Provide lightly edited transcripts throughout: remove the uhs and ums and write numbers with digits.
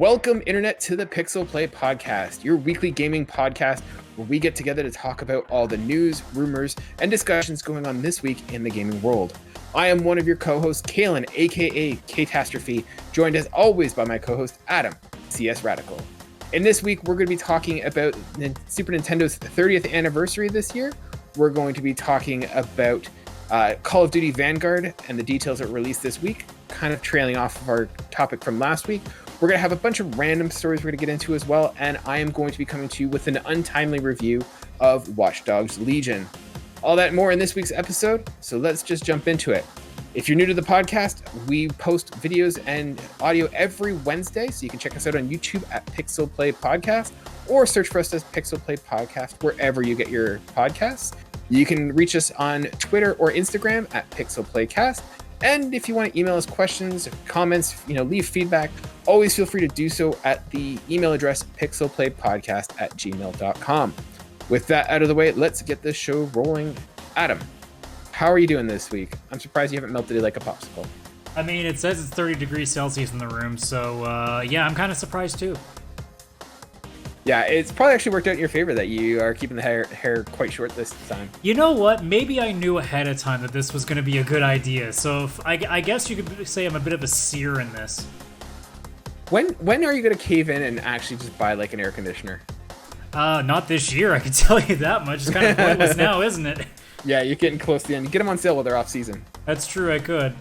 Welcome, Internet, to the Pixel Play Podcast, your weekly gaming podcast where we get together to talk about all the news, rumors, and discussions going on this week in the gaming world. I am one of your co-hosts, Kaylan, aka Ktastrophy, joined as always by my co-host, Adam, CSRadical. And this week, we're going to be talking about Super Nintendo's 30th anniversary this year. We're going to be talking about Call of Duty Vanguard and the details that were released this week, kind of trailing off of our topic from last week. We're going to have a bunch of random stories we're going to get into as well, and I am going to be coming to you with an untimely review of Watch Dogs Legion. All that and more in this week's episode, so let's just jump into it. If you're new to the podcast, we post videos and audio every Wednesday, so you can check us out on YouTube at Pixel Play Podcast, or search for us as Pixel Play Podcast wherever you get your podcasts. You can reach us on Twitter or Instagram at Pixel Playcast. And if you want to email us questions, comments, leave feedback, always feel free to do so at the email address pixelplaypodcast@gmail.com. With that out of the way, let's get this show rolling. Adam, how are you doing this week? I'm surprised you haven't melted it like a popsicle. I mean, it says it's 30 degrees Celsius in the room, so yeah, I'm kind of surprised too. Yeah, it's probably actually worked out in your favor that you are keeping the hair quite short this time. You know what? Maybe I knew ahead of time that this was going to be a good idea. So I guess you could say I'm a bit of a seer in this. When are you going to cave in and actually just buy like an air conditioner? Not this year, I can tell you that much. It's kind of pointless now, isn't it? Yeah, you're getting close to the end. You get them on sale while they're off season. That's true, I could.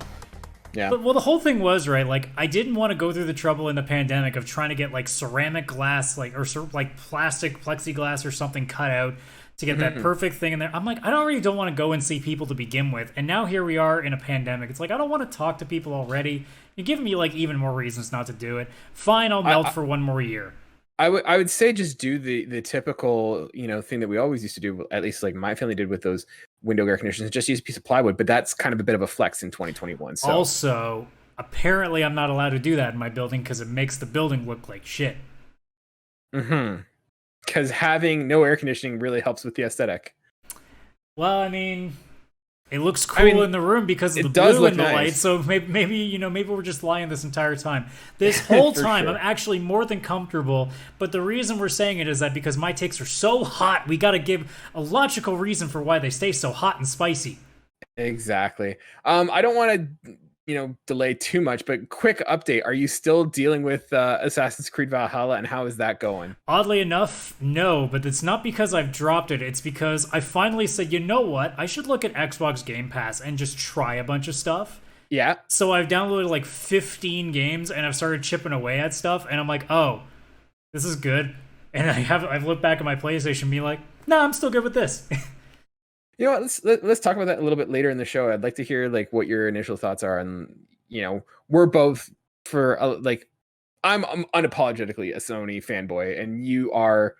Yeah. But, well, the whole thing was, right, like, I didn't want to go through the trouble in the pandemic of trying to get, like, ceramic glass, like, or, like, plastic plexiglass or something cut out to get that perfect thing in there. I'm like, I really don't want to go and see people to begin with. And now here we are in a pandemic. It's like, I don't want to talk to people already. You're giving me, like, even more reasons not to do it. Fine, I'll melt for one more year. I would say just do the typical, thing that we always used to do, at least like my family did with those window air conditioners, just use a piece of plywood, but that's kind of a bit of a flex in 2021. So. Also, apparently I'm not allowed to do that in my building because it makes the building look like shit. Because having no air conditioning really helps with the aesthetic. Well, I mean, it looks cool in the room because of the blue and the light, so maybe we're just lying this entire time. This whole time, sure. I'm actually more than comfortable, but the reason we're saying it is that because my takes are so hot, we got to give a logical reason for why they stay so hot and spicy. Exactly. I don't want to, delay too much, but quick update. Are you still dealing with Assassin's Creed Valhalla, and how is that going? Oddly enough, no, but it's not because I've dropped it. It's because I finally said, you know what? I should look at Xbox Game Pass and just try a bunch of stuff. Yeah. So I've downloaded like 15 games, and I've started chipping away at stuff, and I'm like, oh, this is good. And I've looked back at my PlayStation and be like, no, I'm still good with this. You know what, let's talk about that a little bit later in the show. I'd like to hear like what your initial thoughts are. And, we're both I'm unapologetically a Sony fanboy, and you are...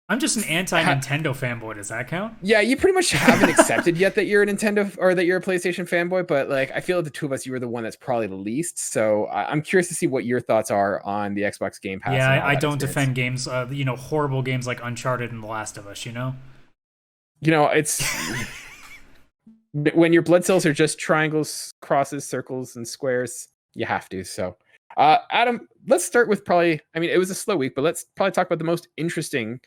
I'm just an anti-Nintendo fanboy. Does that count? Yeah, you pretty much haven't accepted yet that you're a Nintendo or that you're a PlayStation fanboy, but like I feel like the two of us, you were the one that's probably the least. So I'm curious to see what your thoughts are on the Xbox Game Pass. Yeah, I don't defend games, horrible games like Uncharted and The Last of Us, it's when your blood cells are just triangles, crosses, circles, and squares, you have to. So, Adam, let's start with it was a slow week, but let's probably talk about the most interesting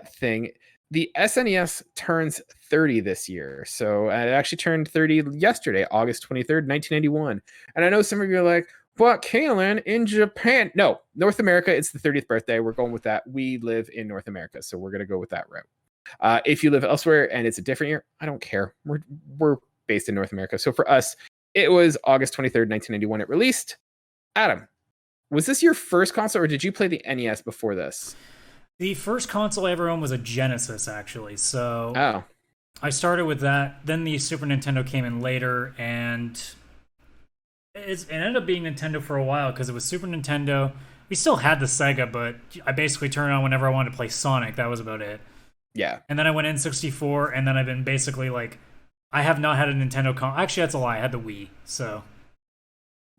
thing. The SNES turns 30 this year. So it actually turned 30 yesterday, August 23rd, 1991. And I know some of you are like, but Kaylan, in Japan. No, North America, it's the 30th birthday. We're going with that. We live in North America, so we're going to go with that route. If you live elsewhere and it's a different year, I don't care. We're based in North America. So for us, it was August 23rd, 1991 it released. Adam, was this your first console, or did you play the NES before this? The first console I ever owned was a Genesis, actually. So I started with that. Then the Super Nintendo came in later, and it ended up being Nintendo for a while because it was Super Nintendo. We still had the Sega, but I basically turned it on whenever I wanted to play Sonic. That was about it. Yeah. And then I went N64, and then I've been basically like, I have not had a Nintendo Actually, that's a lie. I had the Wii, so.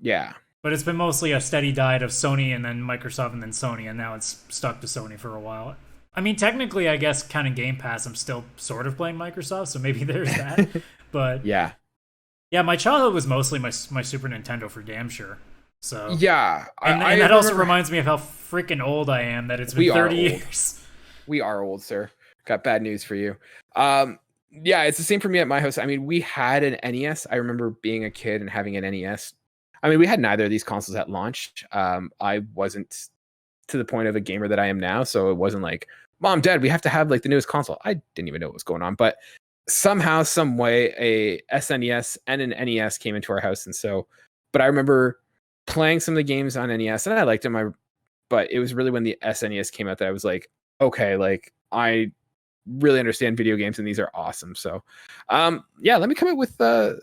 Yeah. But it's been mostly a steady diet of Sony and then Microsoft and then Sony, and now it's stuck to Sony for a while. I mean, technically, I guess, counting Game Pass, I'm still sort of playing Microsoft, so maybe there's that. But yeah. Yeah, my childhood was mostly my Super Nintendo for damn sure. So yeah, and that also reminds me of how freaking old I am. That it's been 30 years. We are old, sir. Got bad news for you. Yeah, it's the same for me at my house. I mean, we had an NES. I remember being a kid and having an NES. I mean, we had neither of these consoles at launch. I wasn't to the point of a gamer that I am now, so it wasn't like, Mom, Dad, we have to have like the newest console. I didn't even know what was going on, but somehow, some way, a SNES and an NES came into our house, and so. But I remember playing some of the games on NES, and I liked them. But it was really when the SNES came out that I was like, okay, like I really understand video games, and these are awesome. So, yeah, let me come up with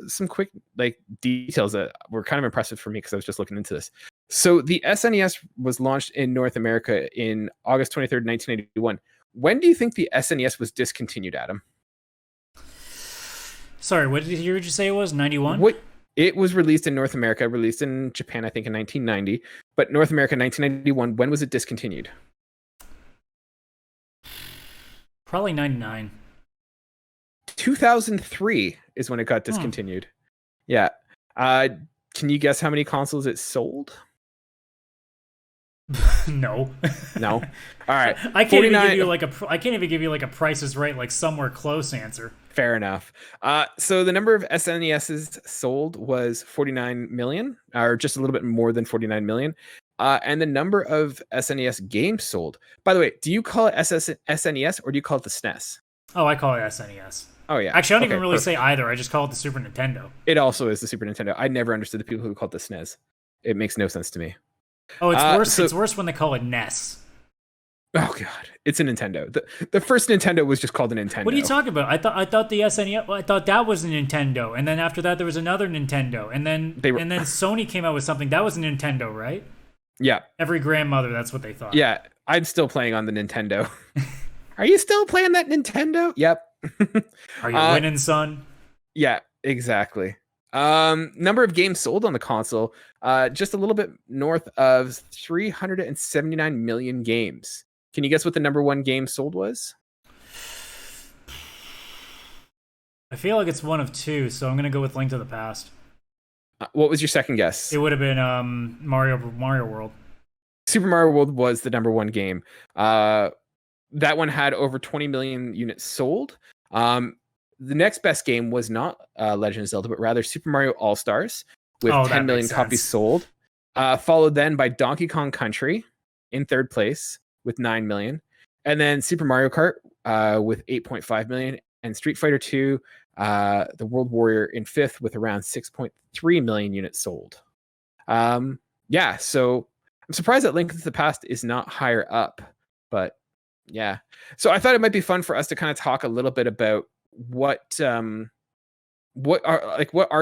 some quick like details that were kind of impressive for me because I was just looking into this. So the SNES was launched in North America in August 23rd, 1981. When do you think the SNES was discontinued, Adam? Sorry, what did you say it was? 91? What? It was released in North America, released in Japan, I think, in 1990. But North America, 1991. When was it discontinued? Probably 99. 2003 is when it got discontinued. Yeah. Can you guess how many consoles it sold? No. No. All right. I can't even give you like a Price is Right, like somewhere close answer. Fair enough. So the number of SNESs sold was 49 million, or just a little bit more than 49 million. And the number of SNES games sold. By the way, do you call it SNES or do you call it the SNES? Oh, I call it SNES. Oh, yeah. Actually, I don't even really say either. I just call it the Super Nintendo. It also is the Super Nintendo. I never understood the people who called it the SNES. It makes no sense to me. Oh, it's worse. It's worse when they call it NES. Oh god, it's a Nintendo. The first Nintendo was just called a Nintendo. What are you talking about? I thought the SNES. I thought that was a Nintendo, and then after that there was another Nintendo, and then Sony came out with something that was a Nintendo, right? Yeah. Every grandmother, that's what they thought. Yeah, I'm still playing on the Nintendo. Are you still playing that Nintendo? Yep. Are you winning, son? Yeah, exactly. Number of games sold on the console, just a little bit north of 379 million games. Can you guess what the number one game sold was? I feel like it's one of two, so I'm gonna go with Link to the Past. What was your second guess? It would have been Mario World. Super Mario World was the number one game. That one had over 20 million units sold. The next best game was not Legend of Zelda, but rather Super Mario All-Stars with 10 million copies sold. Followed then by Donkey Kong Country in third place with 9 million. And then Super Mario Kart with 8.5 million. And Street Fighter 2, the World Warrior in fifth with around 6.3 million units sold. Yeah, so I'm surprised that Link to the Past is not higher up. But yeah. So I thought it might be fun for us to kind of talk a little bit about what our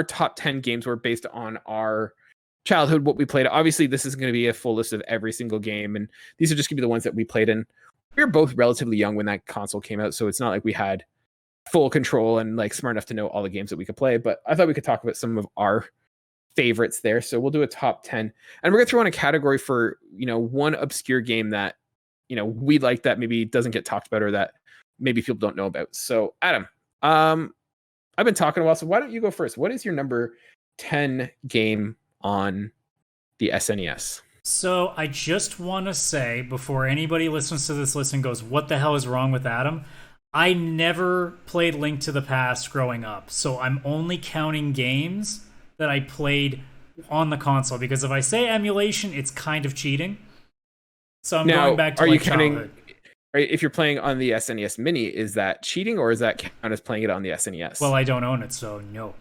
top 10 games were based on our childhood, what we played. Obviously, this isn't going to be a full list of every single game, and these are just going to be the ones that we played in. We were both relatively young when that console came out, so it's not like we had full control and like smart enough to know all the games that we could play, but I thought we could talk about some of our favorites there. So we'll do a top 10, and we're going to throw in a category for, one obscure game that, we like that maybe doesn't get talked about or that maybe people don't know about. So Adam, I've been talking a while, so why don't you go first? What is your number 10 game on the SNES? So I just want to say, before anybody listens to this list and goes, what the hell is wrong with Adam? I never played Link to the Past growing up, so I'm only counting games that I played on the console, because if I say emulation, it's kind of cheating. So I'm going back to are like you counting, childhood. if you're playing on the SNES Mini, is that cheating, or is that count as playing it on the SNES? Well, I don't own it, so no.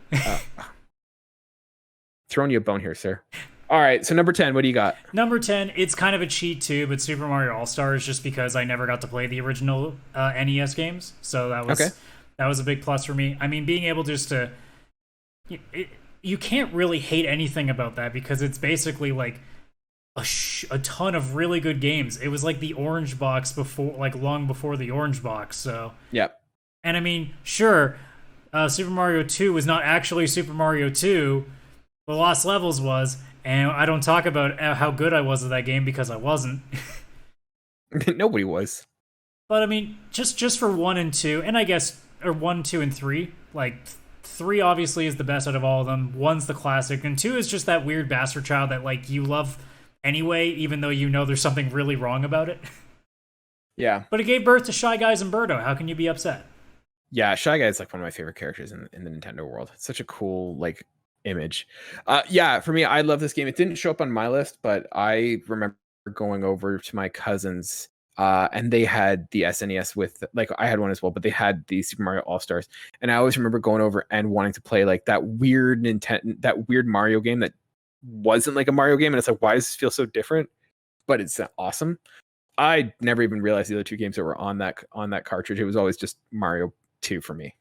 Throwing you a bone here, sir. All right, so number 10, what do you got? Number 10, it's kind of a cheat too, but Super Mario All-Stars, just because I never got to play the original NES games, so that was a big plus for me. I mean, being able just to... You can't really hate anything about that, because it's basically like a ton of really good games. It was like the orange box before, like long before the orange box, so... Yep. And I mean, sure, Super Mario 2 was not actually Super Mario 2, The Lost Levels was, and I don't talk about how good I was at that game because I wasn't. Nobody was. But I mean, just for 1 and 2, and I guess, or 1, 2, and 3, like 3 obviously is the best out of all of them. 1's the classic, and 2 is just that weird bastard child that like you love anyway, even though you know there's something really wrong about it. Yeah. But it gave birth to Shy Guys and Birdo. How can you be upset? Yeah, Shy Guy is like one of my favorite characters in the Nintendo world. It's such a cool like image. Yeah, for me, I love this game. It didn't show up on my list, but I remember going over to my cousin's and they had the SNES with like I had one as well, but they had the Super Mario All Stars, and I always remember going over and wanting to play like that weird Mario game that wasn't like a Mario game, and it's like, why does this feel so different? But it's awesome. I never even realized the other two games that were on that cartridge. It was always just Mario 2 for me.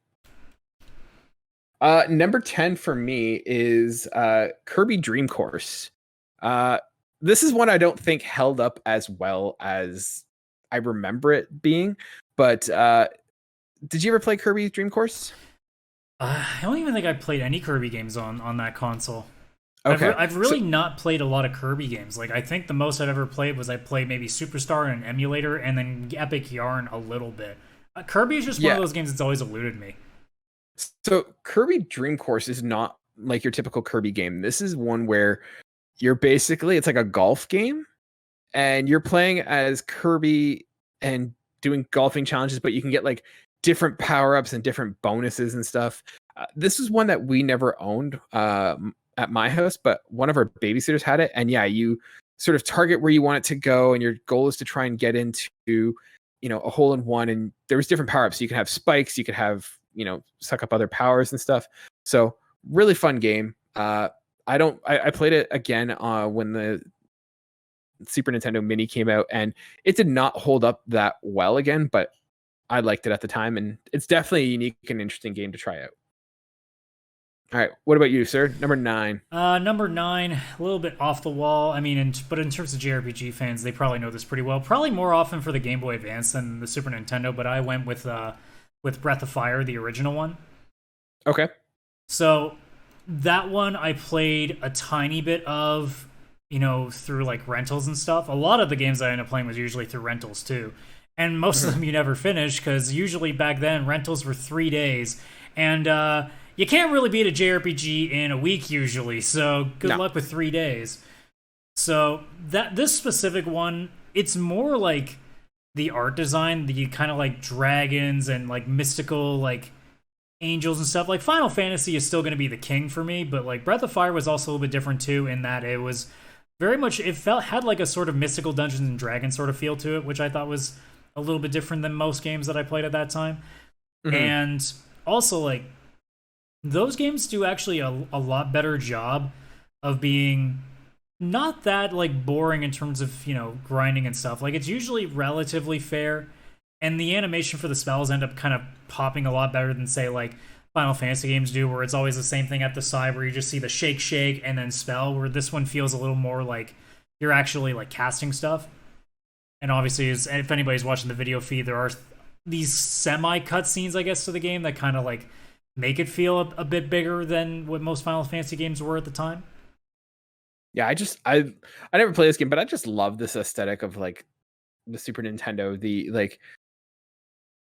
Number 10 for me is Kirby Dream Course. This is one I don't think held up as well as I remember it being, but did you ever play Kirby Dream Course? I don't even think I played any Kirby games on that console. Okay. I've really not played a lot of Kirby games. Like, I think the most I've ever played was I played maybe Superstar in an emulator, and then Epic Yarn a little bit. Kirby is just one of those games that's always eluded me. So Kirby Dream Course is not like your typical Kirby game. This is one where you're basically, it's like a golf game, and you're playing as Kirby and doing golfing challenges, but you can get like different power-ups and different bonuses and stuff. This is one that we never owned at my house, but one of our babysitters had it. And yeah, you sort of target where you want it to go, and your goal is to try and get into, a hole in one. And there was different power-ups. You could have spikes, you could have, suck up other powers and stuff. So really fun game. I played it again when the Super Nintendo Mini came out, and it did not hold up that well again, but I liked it at the time, and it's definitely a unique and interesting game to try out. All right, what about you, sir? Number 9. Number 9, a little bit off the wall. I mean, but in terms of JRPG fans, they probably know this pretty well. Probably more often for the Game Boy Advance than the Super Nintendo, but I went with Breath of Fire, the original one. Okay. So that one I played a tiny bit of, through like rentals and stuff. A lot of the games I ended up playing was usually through rentals too. And most of them you never finish, because usually back then rentals were 3 days. And you can't really beat a JRPG in a week usually, so good luck with 3 days. So this specific one, it's more like the art design, the kind of like dragons and like mystical like angels and stuff. Like Final Fantasy is still going to be the king for me, but like Breath of Fire was also a little bit different too, in that it was very much, had like a sort of mystical Dungeons and Dragons sort of feel to it, which I thought was a little bit different than most games that I played at that time. Mm-hmm. And also like those games do actually a lot better job of being not that like boring in terms of, grinding and stuff. Like, it's usually relatively fair, and the animation for the spells end up kind of popping a lot better than, say, like Final Fantasy games do, where it's always the same thing at the side where you just see the shake and then spell, where this one feels a little more like you're actually like casting stuff. And obviously, if anybody's watching the video feed, there are these semi cutscenes, I guess, to the game that kind of like make it feel a bit bigger than what most Final Fantasy games were at the time. Yeah, I never played this game, but I just love this aesthetic of like the Super Nintendo. The like,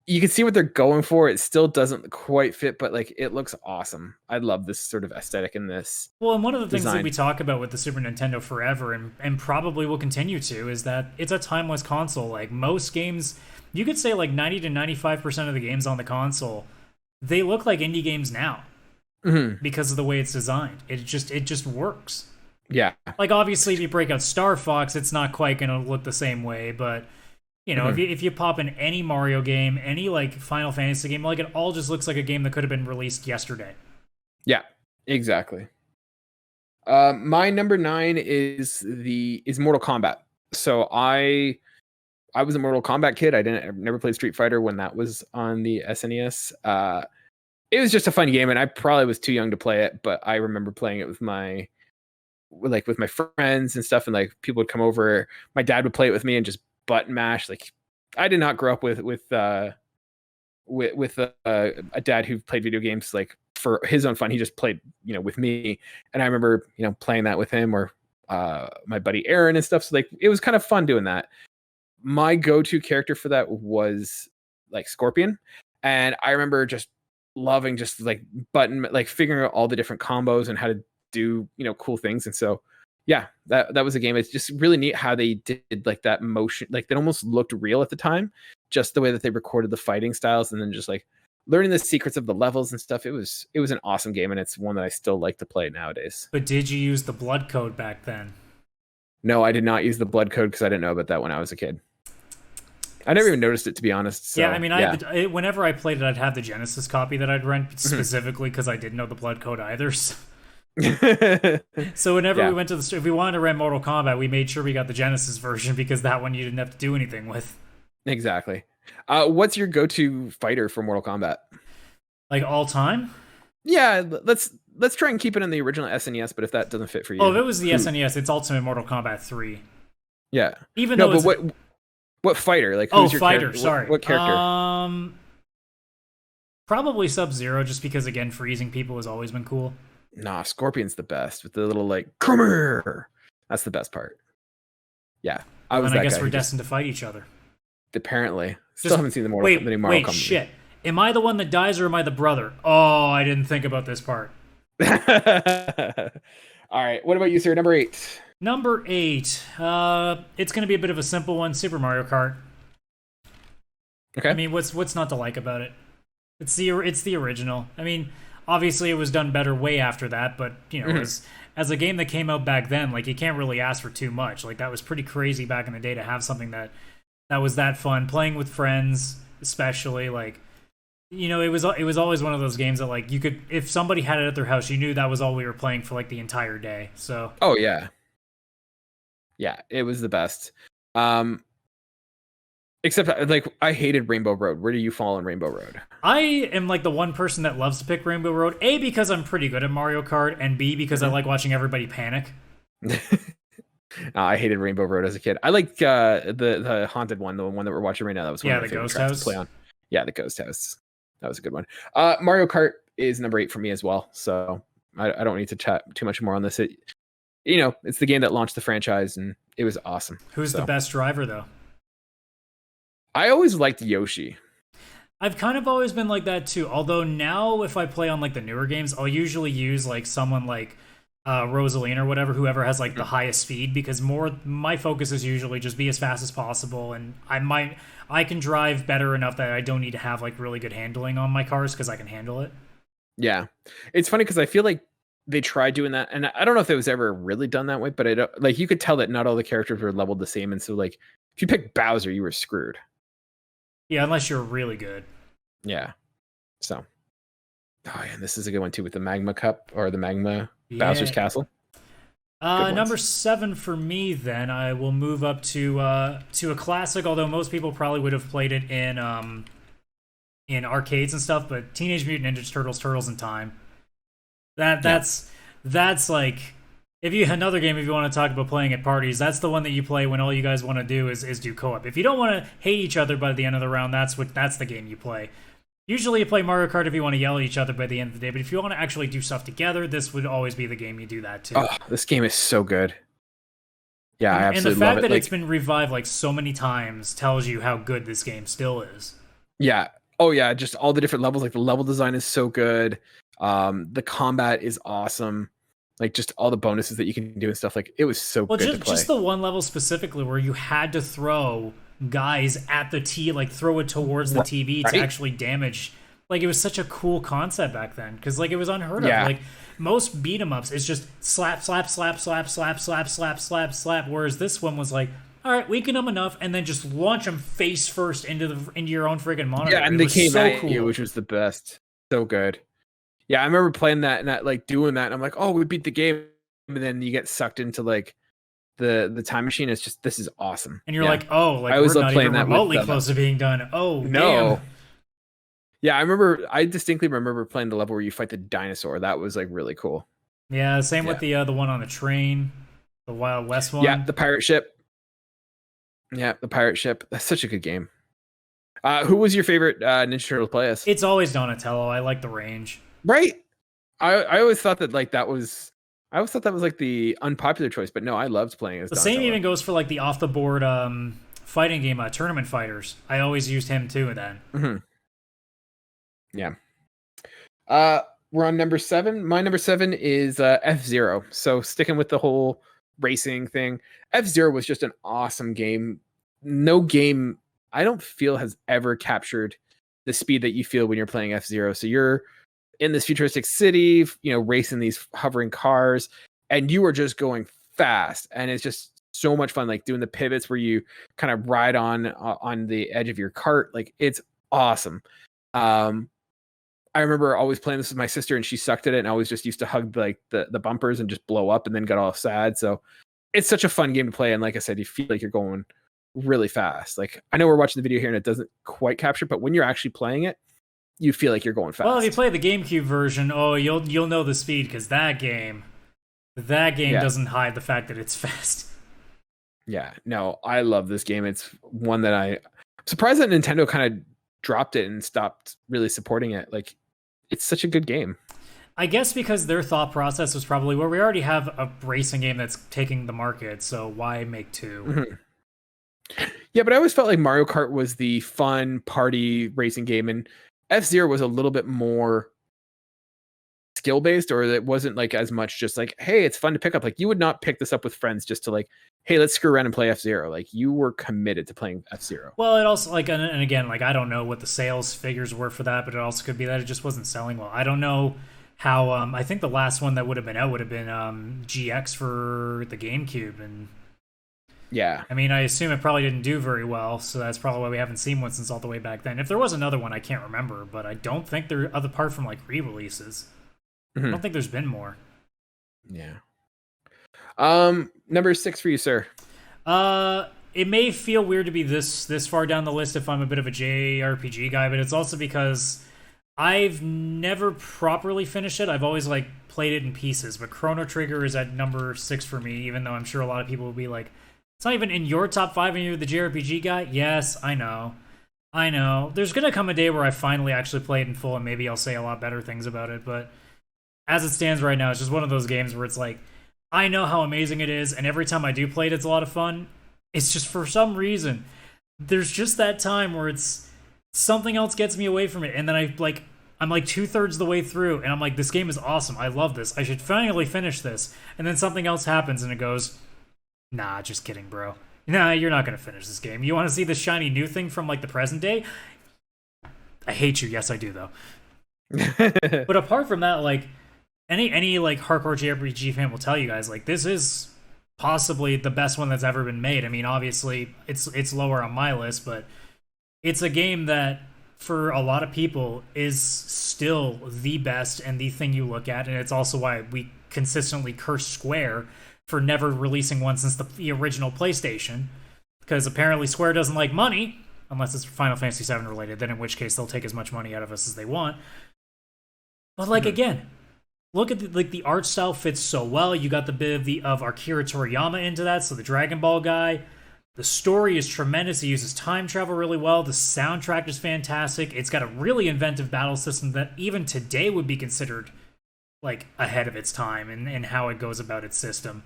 you can see what they're going for. It still doesn't quite fit, but like it looks awesome. I love this sort of aesthetic in this. Well, and one of the things that we talk about with the Super Nintendo forever, and probably will continue to, is that it's a timeless console. Like most games, you could say like 90 to 95% of the games on the console, they look like indie games now, because of the way it's designed. It just works. Yeah. Like, obviously, if you break out Star Fox, it's not quite going to look the same way, but if you pop in any Mario game, any like Final Fantasy game, like it all just looks like a game that could have been released yesterday. Yeah, exactly. My number 9 is Mortal Kombat. So I was a Mortal Kombat kid. I never played Street Fighter when that was on the SNES. It was just a fun game, and I probably was too young to play it, but I remember playing it with my friends and stuff, and like people would come over. My dad would play it with me and just button mash. Like, I did not grow up with a dad who played video games like for his own fun. He just played, with me, and I remember playing that with him, or my buddy Aaron and stuff. So like it was kind of fun doing that. My go-to character for that was like Scorpion, and I remember just loving just like figuring out all the different combos and how to do, cool things. And so yeah, that was a game. It's just really neat how they did like that motion, like that almost looked real at the time, just the way that they recorded the fighting styles, and then just like learning the secrets of the levels and stuff. It was an awesome game, and it's one that I still like to play nowadays. But did you use the blood code back then? No, I did not use the blood code because I didn't know about that when I was a kid. I never even noticed it, to be honest. So, yeah, I mean, whenever I played it, I'd have the Genesis copy that I'd rent specifically because I didn't know the blood code either. So whenever we went to the store, if we wanted to rent Mortal Kombat, we made sure we got the Genesis version because that one you didn't have to do anything with. Exactly. What's your go-to fighter for Mortal Kombat? Like all time? Yeah, let's try and keep it in the original SNES, but if that doesn't fit for you. Oh, if it was the SNES, it's Ultimate Mortal Kombat 3. Yeah. Even though what fighter? Like who's your fighter, sorry. What character? Probably Sub-Zero, just because again, freezing people has always been cool. Nah, Scorpion's the best with the little like come here. That's the best part. Yeah. I guess we're destined to fight each other. Apparently. Still haven't seen the Mortal Kombat. Wait, shit. Am I the one that dies or am I the brother? Oh, I didn't think about this part. All right. What about you, sir? Number 8. Number 8. It's going to be a bit of a simple one. Super Mario Kart. Okay. I mean, what's not to like about it? It's the original. I mean, obviously it was done better way after that, but as a game that came out back then, like you can't really ask for too much. Like that was pretty crazy back in the day to have something that was that fun, playing with friends, especially like. It was always one of those games that like you could, if somebody had it at their house, you knew that was all we were playing for like the entire day. So oh yeah, it was the best. Except like I hated Rainbow Road. Where do you fall on Rainbow Road? I am like the one person that loves to pick Rainbow Road. A, because I'm pretty good at Mario Kart, and B, because I like watching everybody panic. I hated Rainbow Road as a kid. I like the haunted one, the one that we're watching right now. That was one of my favorite tracks to play on. Yeah, the Ghost House. That was a good one. Mario Kart is number 8 for me as well. So I don't need to chat too much more on this. It's the game that launched the franchise, and it was awesome. Who's the best driver, though? I always liked Yoshi. I've kind of always been like that, too. Although now, if I play on like the newer games, I'll usually use like someone like Rosaline or whoever has like the highest speed, because my focus is usually just be as fast as possible, and I can drive better enough that I don't need to have like really good handling on my cars because I can handle it. Yeah, it's funny because I feel like they tried doing that, and I don't know if it was ever really done that way, but like you could tell that not all the characters were leveled the same, and so like if you picked Bowser, you were screwed. Yeah, unless you're really good. Yeah. So. Oh yeah, this is a good one too with the Magma Cup or the Magma Bowser's Castle. Number 7 for me. Then I will move up to a classic. Although most people probably would have played it in arcades and stuff, but Teenage Mutant Ninja Turtles: Turtles in Time. That's like another game if you want to talk about playing at parties. That's the one that you play when all you guys want to do is do co-op. If you don't want to hate each other by the end of the round, that's the game you play. Usually you play Mario Kart if you want to yell at each other by the end of the day, but if you want to actually do stuff together, this would always be the game you do that too. Oh, this game is so good. Yeah, I absolutely love it. And the fact that it's been revived like so many times tells you how good this game still is. Yeah. Oh yeah, just all the different levels. Like the level design is so good. The combat is awesome. Like just all the bonuses that you can do and stuff. Like it was so good to play. Just the one level specifically where you had to throw guys at the like throw it towards the TV to actually damage. Like it was such a cool concept back then because like it was unheard of. Like most beat 'em ups is just slap, slap, slap, slap, slap, slap, slap, slap, slap. Whereas this one was like, all right, weaken them enough, and then just launch them face first into your own friggin' monitor. Yeah, and they came at you, which was the best. So good. Yeah, I remember playing that and like doing that, and I'm like, oh, we beat the game, and then you get sucked into like the time machine. It's just this is awesome, and you're like, oh, like I always we're love not playing even that remotely close to being done. Oh no. Damn. Yeah, I distinctly remember playing the level where you fight the dinosaur. That was like really cool. Yeah, same with the one on the train, the Wild West one. Yeah, the pirate ship. Yeah, the pirate ship. That's such a good game. Who was your favorite Ninja Turtle play as? It's always Donatello. I like the range. Right. I always thought that like that was. I always thought that was like the unpopular choice, but no, I loved playing as Donatello. Same even goes for like the off the board fighting game, Tournament Fighters. I always used him too. Then. Mm-hmm. Yeah. We're on number 7. My number 7 is F-Zero. So sticking with the whole racing thing, F-Zero was just an awesome game. No game I don't feel has ever captured the speed that you feel when you're playing F-Zero. So you're in this futuristic city, racing these hovering cars, and you are just going fast, and it's just so much fun, like doing the pivots where you kind of ride on the edge of your cart. Like, it's awesome. I remember always playing this with my sister, and she sucked at it, and I always just used to hug like the bumpers and just blow up and then got all sad. So it's such a fun game to play, and like I said, you feel like you're going really fast. Like, I know we're watching the video here and it doesn't quite capture, but when you're actually playing it, you feel like you're going fast. Well, if you play the GameCube version, you'll know the speed, because that game doesn't hide the fact that it's fast. Yeah, no, I love this game. It's one that I'm surprised that Nintendo kind of dropped it and stopped really supporting it. Like, it's such a good game. I guess because their thought process was probably, well, we already have a racing game that's taking the market, so why make two? Mm-hmm. Yeah, but I always felt like Mario Kart was the fun party racing game, and F-Zero was a little bit more skill-based, or it wasn't like as much just like, hey, it's fun to pick up. Like, you would not pick this up with friends just to like, hey, let's screw around and play F-Zero. Like, you were committed to playing F-Zero. Well, it also, like, and again, like, I don't know what the sales figures were for that, but it also could be that it just wasn't selling well. I don't know how, I think the last one that would have been out would have been GX for the GameCube, and yeah, I mean, I assume it probably didn't do very well, so that's probably why we haven't seen one since all the way back then. If there was another one, I can't remember, but I don't think there, apart from like re-releases, I don't think there's been more. Yeah. Number 6 for you, sir. It may feel weird to be this far down the list if I'm a bit of a JRPG guy, but it's also because I've never properly finished it. I've always like played it in pieces, but Chrono Trigger is at number 6 for me, even though I'm sure a lot of people will be like, it's not even in your top 5 and you're the JRPG guy. Yes, I know. There's gonna come a day where I finally actually play it in full, and maybe I'll say a lot better things about it, but as it stands right now, it's just one of those games where it's like, I know how amazing it is, and every time I do play it, it's a lot of fun. It's just, for some reason, there's just that time where it's something else gets me away from it, and then I'm like 2/3 the way through, and I'm like, this game is awesome. I love this. I should finally finish this. And then something else happens, and it goes, nah, just kidding, bro. Nah, you're not gonna finish this game. You want to see the shiny new thing from like the present day? I hate you. Yes, I do, though. But apart from that, like, any like hardcore JRPG fan will tell you guys, like, this is possibly the best one that's ever been made. I mean, obviously it's lower on my list, but it's a game that for a lot of people is still the best and the thing you look at, and it's also why we consistently curse Square for never releasing one since the original PlayStation, because apparently Square doesn't like money unless it's Final Fantasy VII related, then in which case they'll take as much money out of us as they want. But like, again, look at the art style fits so well. You got the bit of Akira Toriyama into that, so the Dragon Ball guy. The story is tremendous. He uses time travel really well. The soundtrack is fantastic. It's got a really inventive battle system that even today would be considered like ahead of its time in how it goes about its system.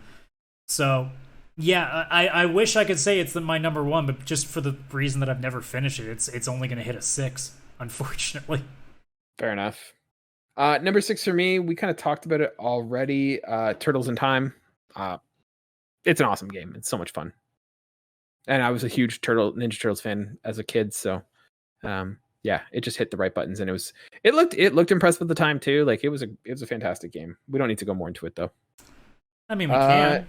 So yeah, I wish I could say it's my number 1, but just for the reason that I've never finished it, it's only going to hit a 6, unfortunately. Fair enough. Number 6 for me, we kind of talked about it already. Turtles in Time. It's an awesome game. It's so much fun. And I was a huge Ninja Turtles fan as a kid, so yeah, it just hit the right buttons, and it looked impressive at the time too. Like, it was a fantastic game. We don't need to go more into it though. I mean, we can.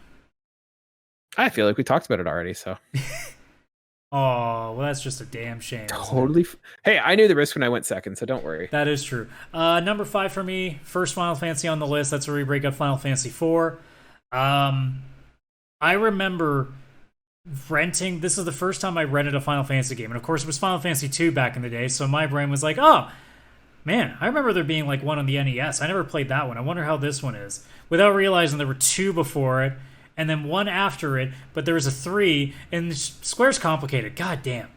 I feel like we talked about it already, so. Oh, well, that's just a damn shame. Totally. Hey, I knew the risk when I went second, so don't worry. That is true. Number 5 for me, first Final Fantasy on the list. That's where we break up Final Fantasy IV. I remember renting. This is the first time I rented a Final Fantasy game, and of course it was Final Fantasy II back in the day. So my brain was like, "Oh, man, I remember there being like one on the NES. I never played that one. I wonder how this one is." Without realizing there were 2 before it, and then 1 after it, but there was a 3, and Square's complicated. God damn.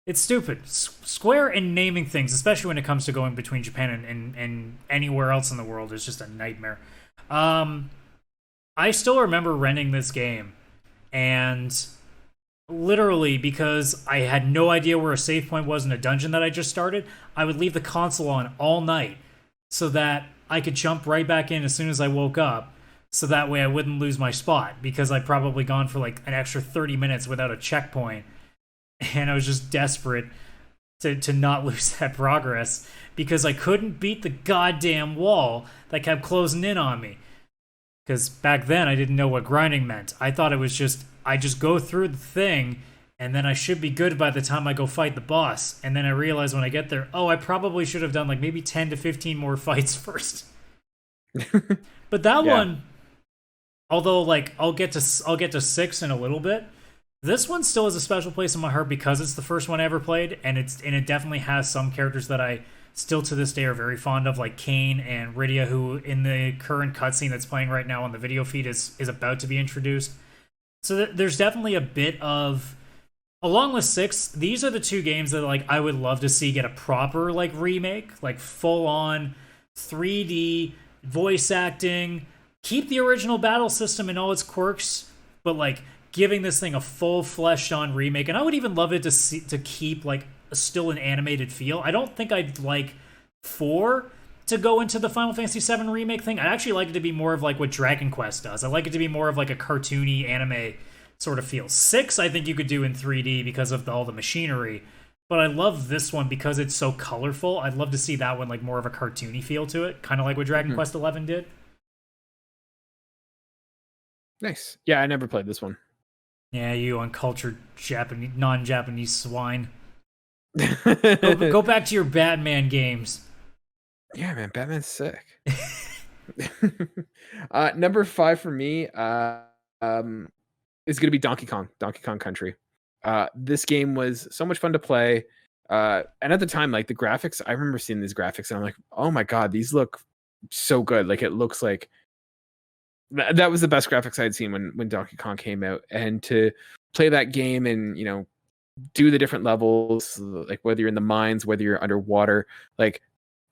It's stupid. Square and naming things, especially when it comes to going between Japan and anywhere else in the world, is just a nightmare. I still remember renting this game, and Literally, because I had no idea where a save point was in a dungeon that I just started, I would leave the console on all night so that I could jump right back in as soon as I woke up. So that way I wouldn't lose my spot because I'd probably gone for like an extra 30 minutes without a checkpoint. And I was just desperate to not lose that progress because I couldn't beat the goddamn wall that kept closing in on me. Because back then I didn't know what grinding meant. I thought it was just, I just go through the thing and then I should be good by the time I go fight the boss. And then I realized when I get there, oh, I probably should have done like maybe 10 to 15 more fights first. But that one, although like I'll get to 6 in a little bit, this one still has a special place in my heart because it's the first one I ever played, and it definitely has some characters that I still to this day are very fond of, like Kane and Rydia, who in the current cutscene that's playing right now on the video feed is about to be introduced. So there's definitely a bit of, along with 6, these are the two games that like I would love to see get a proper like remake, like full on 3D voice acting, keep the original battle system and all its quirks, but like giving this thing a full fleshed on remake. And I would even love it to keep like still an animated feel. I don't think I'd like 4 to go into the Final Fantasy VII remake thing. I'd actually like it to be more of like what Dragon Quest does. I like it to be more of like a cartoony anime sort of feel. 6 I think you could do in 3D because of all the machinery, but I love this one because it's so colorful. I'd love to see that one like more of a cartoony feel to it, kind of like what Dragon Quest 11 did. Nice. Yeah, I never played this one. Yeah, you uncultured Japanese, non-Japanese swine. Go back to your Batman games. Yeah, man, Batman's sick. Number 5 for me is going to be Donkey Kong Country. This game was so much fun to play. And at the time, like the graphics, I remember seeing these graphics and I'm like, oh my God, these look so good. Like it looks like that was the best graphics I'd seen when Donkey Kong came out. And to play that game and, you know, do the different levels, like whether you're in the mines, whether you're underwater, like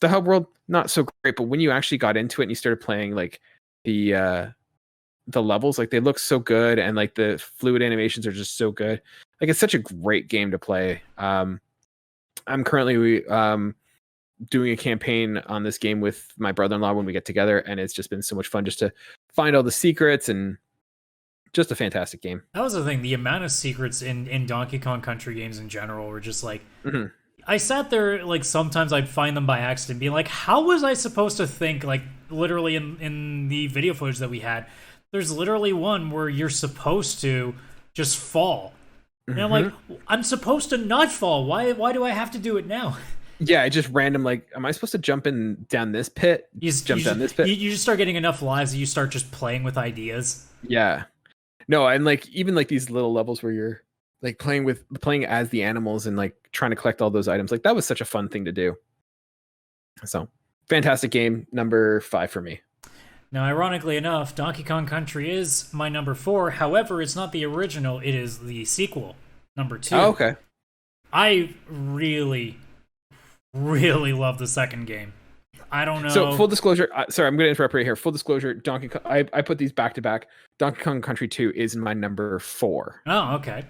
the hub world, not so great. But when you actually got into it and you started playing like the levels, like they look so good and like the fluid animations are just so good. Like it's such a great game to play. I'm currently doing a campaign on this game with my brother-in-law when we get together, and it's just been so much fun just to find all the secrets, and just a fantastic game. That was the thing. The amount of secrets in Donkey Kong Country games in general were just like, I sat there, like sometimes I'd find them by accident, being like, how was I supposed to think? Like literally in the video footage that we had, there's literally one where you're supposed to just fall. And I'm like, I'm supposed to not fall. Why do I have to do it now? Yeah, I just random like, am I supposed to jump down this pit? You just start getting enough lives that you start just playing with ideas. Yeah. No, and like even like these little levels where you're like playing as the animals and like trying to collect all those items, like that was such a fun thing to do. So fantastic game, number 5 for me. Now, ironically enough, Donkey Kong Country is my number 4. However, it's not the original; it is the sequel, number 2. Oh, okay. I really love the second game. I don't know. So full disclosure, sorry, I'm going to interrupt right here. Full disclosure, Donkey Kong, I put these back to back. Donkey Kong Country 2 is my number 4. Oh, okay.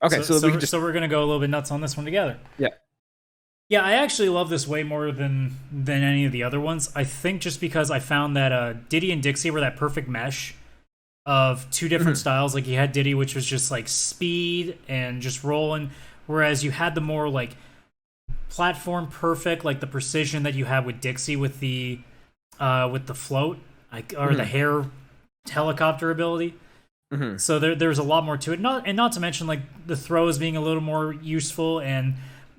Okay, so we're going to go a little bit nuts on this one together. Yeah. Yeah, I actually love this way more than any of the other ones. I think just because I found that Diddy and Dixie were that perfect mesh of two different styles. Like you had Diddy, which was just like speed and just rolling, whereas you had the more like platform perfect, like the precision that you had with Dixie with the float, like or the hair helicopter ability. So there's a lot more to it. Not to mention like the throws being a little more useful, and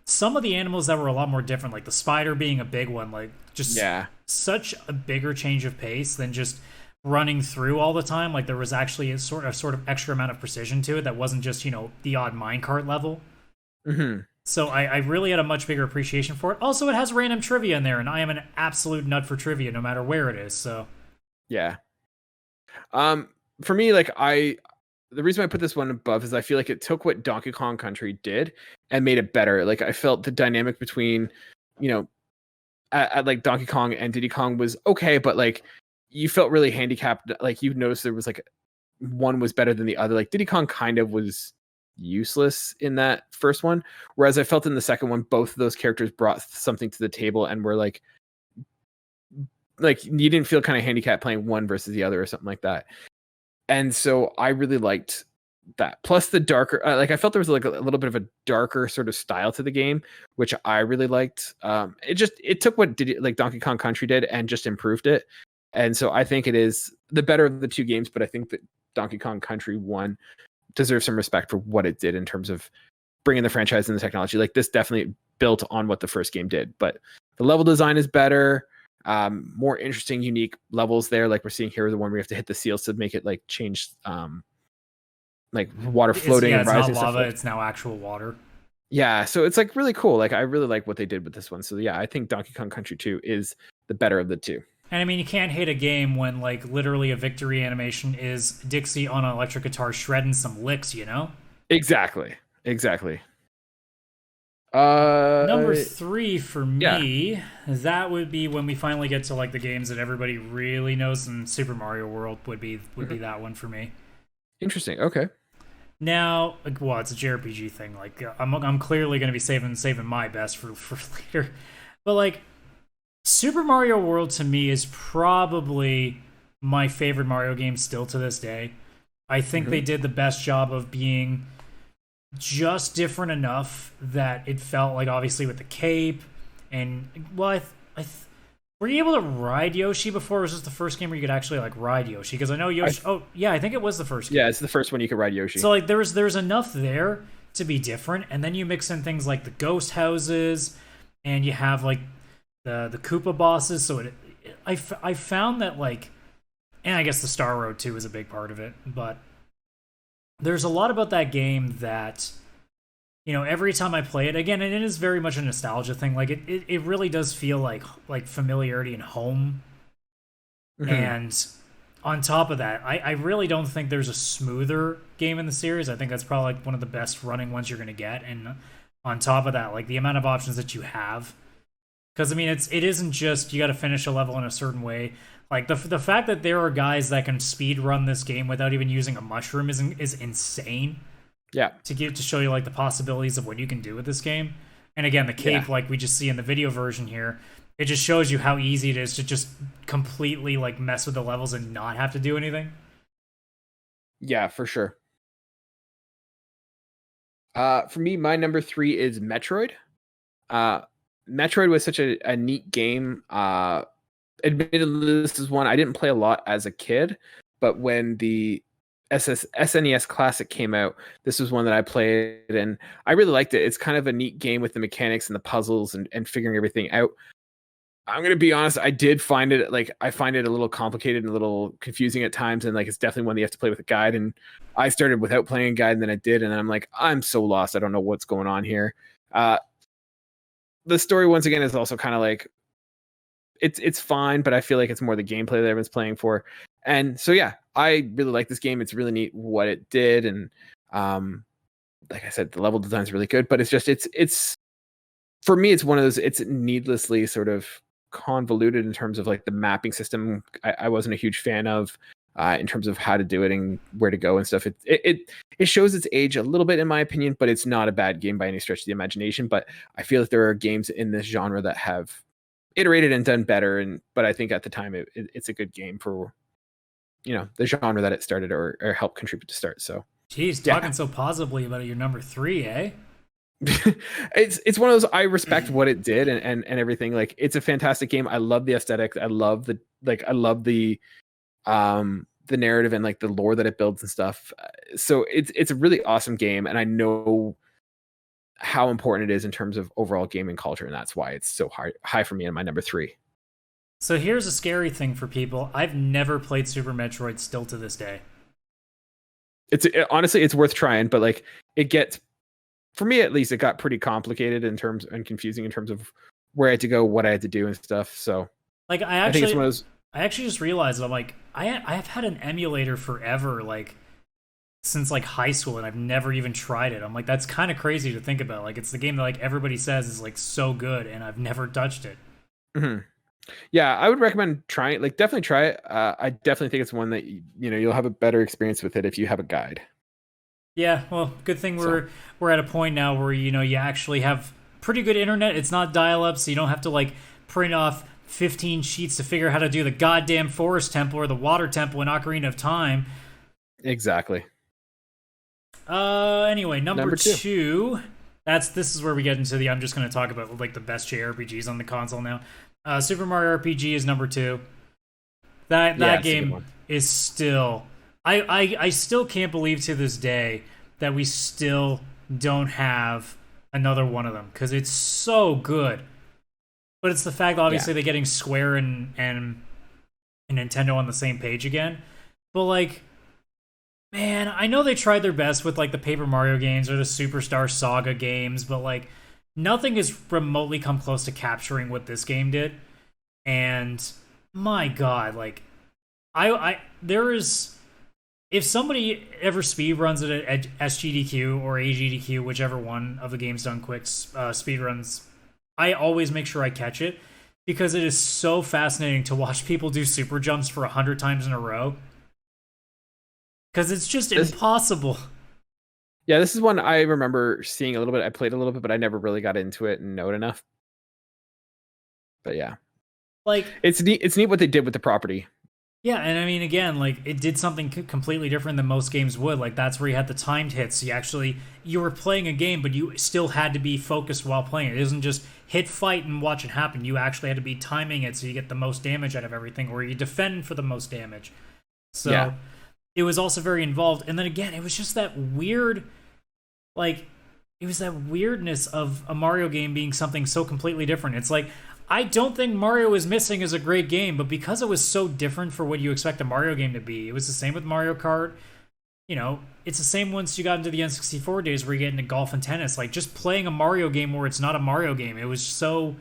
some of the animals that were a lot more different, like the spider being a big one, like just such a bigger change of pace than just running through all the time. Like there was actually a sort of extra amount of precision to it that wasn't just, you know, the odd minecart level. So I really had a much bigger appreciation for it. Also, it has random trivia in there, and I am an absolute nut for trivia no matter where it is. So yeah. For me, like the reason I put this one above is I feel like it took what Donkey Kong Country did and made it better. Like I felt the dynamic between, you know, at like Donkey Kong and Diddy Kong was okay, but like you felt really handicapped. Like you noticed there was like one was better than the other. Like Diddy Kong kind of was useless in that first one, whereas I felt in the second one both of those characters brought something to the table and were like you didn't feel kind of handicapped playing one versus the other or something like that. And so I really liked that. Plus the darker, I felt there was like a little bit of a darker sort of style to the game, which I really liked. It took what Donkey Kong Country did and just improved it. And so I think it is the better of the two games, but I think that Donkey Kong Country 1 deserves some respect for what it did in terms of bringing the franchise and the technology. Like this definitely built on what the first game did, but the level design is better. More interesting, unique levels there. Like we're seeing here, the one where you have to hit the seals to make it like change, like water floating and rising. It's not lava, stuff. it's now actual water. Yeah, so it's like really cool. Like I really like what they did with this one. So yeah, I think Donkey Kong Country 2 is the better of the two. And I mean, you can't hate a game when like literally a victory animation is Dixie on an electric guitar shredding some licks, you know? Exactly. Number 3 for me, that would be when we finally get to like the games that everybody really knows, and Super Mario World would be that one for me. Interesting. Okay. Now, well, it's a JRPG thing. Like I'm clearly going to be saving my best for later, but like Super Mario World to me is probably my favorite Mario game still to this day. I think they did the best job of being just different enough that it felt like, obviously with the cape and well, were you able to ride Yoshi before? Or was this the first game where you could actually like ride Yoshi? Because I know Yoshi. I think it was the first game. Yeah, it's the first one you could ride Yoshi. So like there's enough there to be different, and then you mix in things like the ghost houses, and you have like the Koopa bosses. So I found that like, and I guess the Star Road too is a big part of it, but there's a lot about that game that, you know, every time I play it again, and it is very much a nostalgia thing. Like it really does feel like familiarity and home. And on top of that, I really don't think there's a smoother game in the series. I think that's probably like one of the best running ones you're going to get. And on top of that, like the amount of options that you have, because I mean, it isn't just you got to finish a level in a certain way. Like the fact that there are guys that can speed run this game without even using a mushroom is insane. Yeah. To show you like the possibilities of what you can do with this game. And again, the cape, like we just see in the video version here, it just shows you how easy it is to just completely like mess with the levels and not have to do anything. Yeah, for sure. For me, my number 3 is Metroid. Metroid was such a neat game. Admittedly, this is one I didn't play a lot as a kid, but when the SNES Classic came out, this was one that I played, and I really liked it. It's kind of a neat game with the mechanics and the puzzles and figuring everything out. I'm going to be honest, I find it a little complicated and a little confusing at times, and like it's definitely one that you have to play with a guide, and I started without playing a guide, and then I did, and I'm like, I'm so lost, I don't know what's going on here. The story, once again, is also kind of like, it's fine, but I feel like it's more the gameplay that everyone's playing for. And so yeah, I really like this game. It's really neat what it did, and like I said, the level design is really good, but it's for me, it's one of those, it's needlessly sort of convoluted in terms of like the mapping system. I wasn't a huge fan of in terms of how to do it and where to go and stuff. It shows its age a little bit in my opinion, but it's not a bad game by any stretch of the imagination. But I feel that there are games in this genre that have iterated and done better, but I think at the time it's a good game for, you know, the genre that it started or helped contribute to start. So geez, talking so positively about your number 3, eh? It's one of those, I respect what it did and everything. Like it's a fantastic game. I love the aesthetic. I love the narrative and like the lore that it builds and stuff. So it's a really awesome game, and I know how important it is in terms of overall gaming culture, and that's why it's so high for me in my number 3. So here's a scary thing for people. I've never played Super Metroid still to this day. Honestly, it's worth trying, but like it gets, for me at least, it got pretty complicated in terms and confusing in terms of where I had to go, what I had to do and stuff. So like I think it's one of those. I actually just realized I'm like I have had an emulator forever, like since like high school, and I've never even tried it. I'm like, that's kind of crazy to think about. Like it's the game that like everybody says is like so good, and I've never touched it. Mm-hmm. Yeah, I would recommend trying it. Like definitely try it. I definitely think it's one that you'll have a better experience with it if you have a guide. Yeah, well, good thing we're at a point now where you actually have pretty good internet. It's not dial-up, so you don't have to like print off 15 sheets to figure out how to do the goddamn forest temple or the water temple in Ocarina of Time. Exactly. Anyway, number two. This is where we get into I'm just going to talk about like the best JRPGs on the console now. Super Mario RPG is number 2. That game is still I still can't believe to this day that we still don't have another one of them because it's so good. But it's the fact that obviously they're getting Square and Nintendo on the same page again. But like, man, I know they tried their best with like the Paper Mario games or the Superstar Saga games, but like nothing has remotely come close to capturing what this game did. And my God, like there is, if somebody ever speed runs it at SGDQ or AGDQ, whichever one of the games done quick speed runs, I always make sure I catch it because it is so fascinating to watch people do super jumps for 100 times in a row. Because it's just impossible. Yeah, this is one I remember seeing a little bit. I played a little bit, but I never really got into it and know it enough. But yeah. Like, it's neat what they did with the property. Yeah, and I mean, again, like, it did something completely different than most games would. Like, that's where you had the timed hits. You were playing a game, but you still had to be focused while playing it. It isn't just hit, fight, and watch it happen. You actually had to be timing it so you get the most damage out of everything, or you defend for the most damage. So, It was also very involved. And then again, it was just that weird, like, it was that weirdness of a Mario game being something so completely different. It's like, I don't think Mario is Missing is a great game, but because it was so different for what you expect a Mario game to be, it was the same with Mario Kart. You know, it's the same once you got into the N64 days where you get into golf and tennis. Like, just playing a Mario game where it's not a Mario game. It was so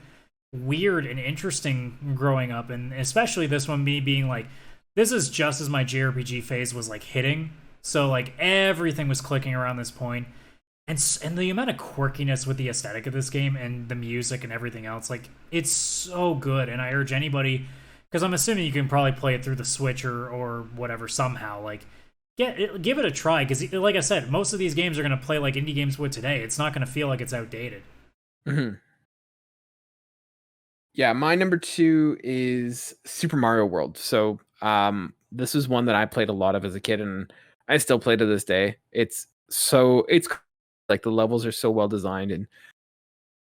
weird and interesting growing up, and especially this one, me being like, this is just as my JRPG phase was, like, hitting. So, like, everything was clicking around this point. And the amount of quirkiness with the aesthetic of this game and the music and everything else, like, it's so good. And I urge anybody, because I'm assuming you can probably play it through the Switch or whatever somehow, like, give it a try. Because, like I said, most of these games are going to play like indie games would today. It's not going to feel like it's outdated. Mm-hmm. Yeah, my number 2 is Super Mario World. So this was one that I played a lot of as a kid, and I still play to this day. It's like the levels are so well designed, and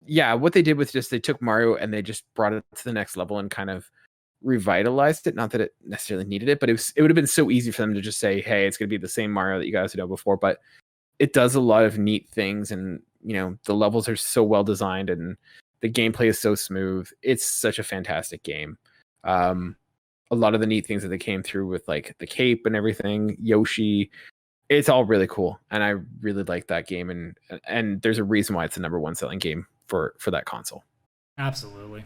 yeah, what they did was they took Mario and they just brought it to the next level and kind of revitalized it. Not that it necessarily needed it, but it would have been so easy for them to just say, hey, it's going to be the same Mario that you guys know before. But it does a lot of neat things, and the levels are so well designed and the gameplay is so smooth. It's such a fantastic game. A lot of the neat things that they came through with, like the cape and everything, Yoshi, it's all really cool, and I really like that game, and there's a reason why it's the number 1 selling game for that console. Absolutely.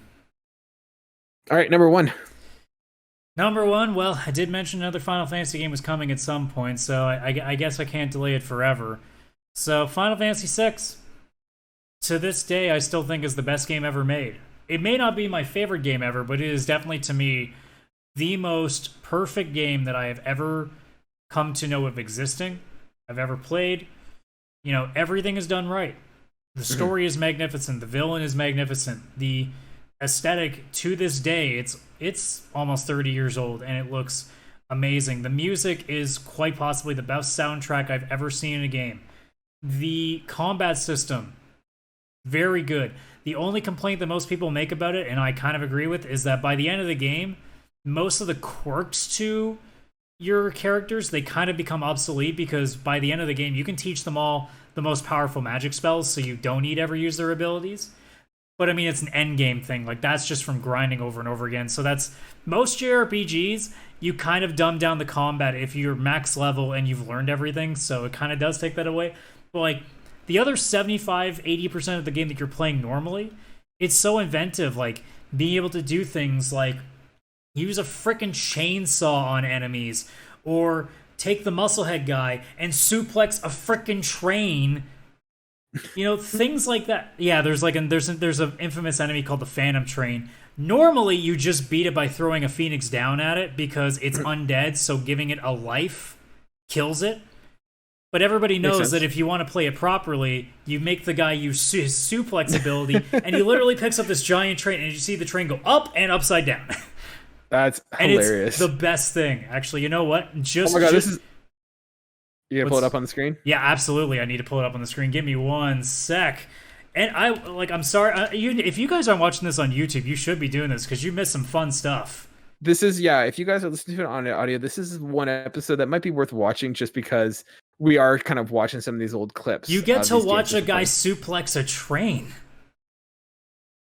All right, number 1. Number 1, well, I did mention another Final Fantasy game was coming at some point, so I guess I can't delay it forever. So, Final Fantasy VI, to this day, I still think is the best game ever made. It may not be my favorite game ever, but it is definitely, to me, the most perfect game that I have ever come to know of existing, I've ever played. Everything is done right. The story is magnificent. The villain is magnificent. The aesthetic, to this day, it's almost 30 years old, and it looks amazing. The music is quite possibly the best soundtrack I've ever seen in a game. The combat system, very good. The only complaint that most people make about it, and I kind of agree with, is that by the end of the game, most of the quirks to your characters, they kind of become obsolete, because by the end of the game, you can teach them all the most powerful magic spells, so you don't need to ever use their abilities. But I mean, it's an end game thing. Like, that's just from grinding over and over again. So that's most JRPGs, you kind of dumb down the combat if you're max level and you've learned everything. So it kind of does take that away. But like the other 75-80% of the game that you're playing normally, it's so inventive. Like being able to do things like use a freaking chainsaw on enemies, or take the musclehead guy and suplex a freaking train. Things like that. Yeah, there's an infamous enemy called the Phantom Train. Normally, you just beat it by throwing a phoenix down at it because it's undead, so giving it a life kills it. But everybody Makes knows sense. that if you want to play it properly, you make the guy use his suplex ability, and he literally picks up this giant train, and you see the train go up and upside down. That's And hilarious. it's the best thing. Actually, you know what? Oh my god, this is. You gonna pull it up on the screen? Yeah, absolutely. I need to pull it up on the screen. Give me one sec. And I'm sorry. If you guys aren't watching this on YouTube, you should be doing this because you missed some fun stuff. This is, yeah, if you guys are listening to it on audio, this is one episode that might be worth watching just because we are kind of watching some of these old clips. You get to watch a guy suplex a train.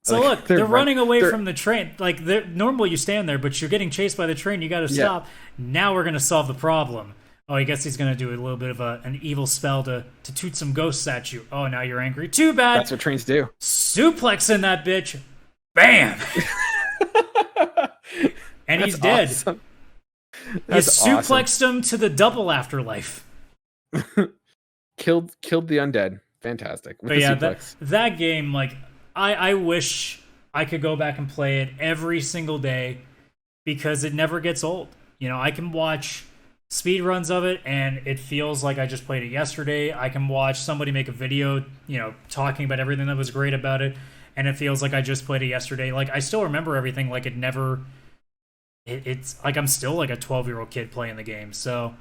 So like, look, they're running away they're, from the train. Like, normally you stand there, but you're getting chased by the train. You got to stop. Now we're going to solve the problem. Oh, I guess he's going to do a little bit of an evil spell to toot some ghosts at you. Oh, now you're angry. Too bad. That's what trains do. Suplexing that bitch. Bam! And he's dead. Awesome. You suplexed him to the double afterlife. Killed the undead. Fantastic. With But the yeah, suplex. that game, like, I wish I could go back and play it every single day because it never gets old. You know, I can watch speed runs of it and it feels like I just played it yesterday. I can watch somebody make a video, you know, talking about everything that was great about it, and it feels like I just played it yesterday. Like, I still remember everything like it never... It's like I'm still like a 12-year-old kid playing the game. So,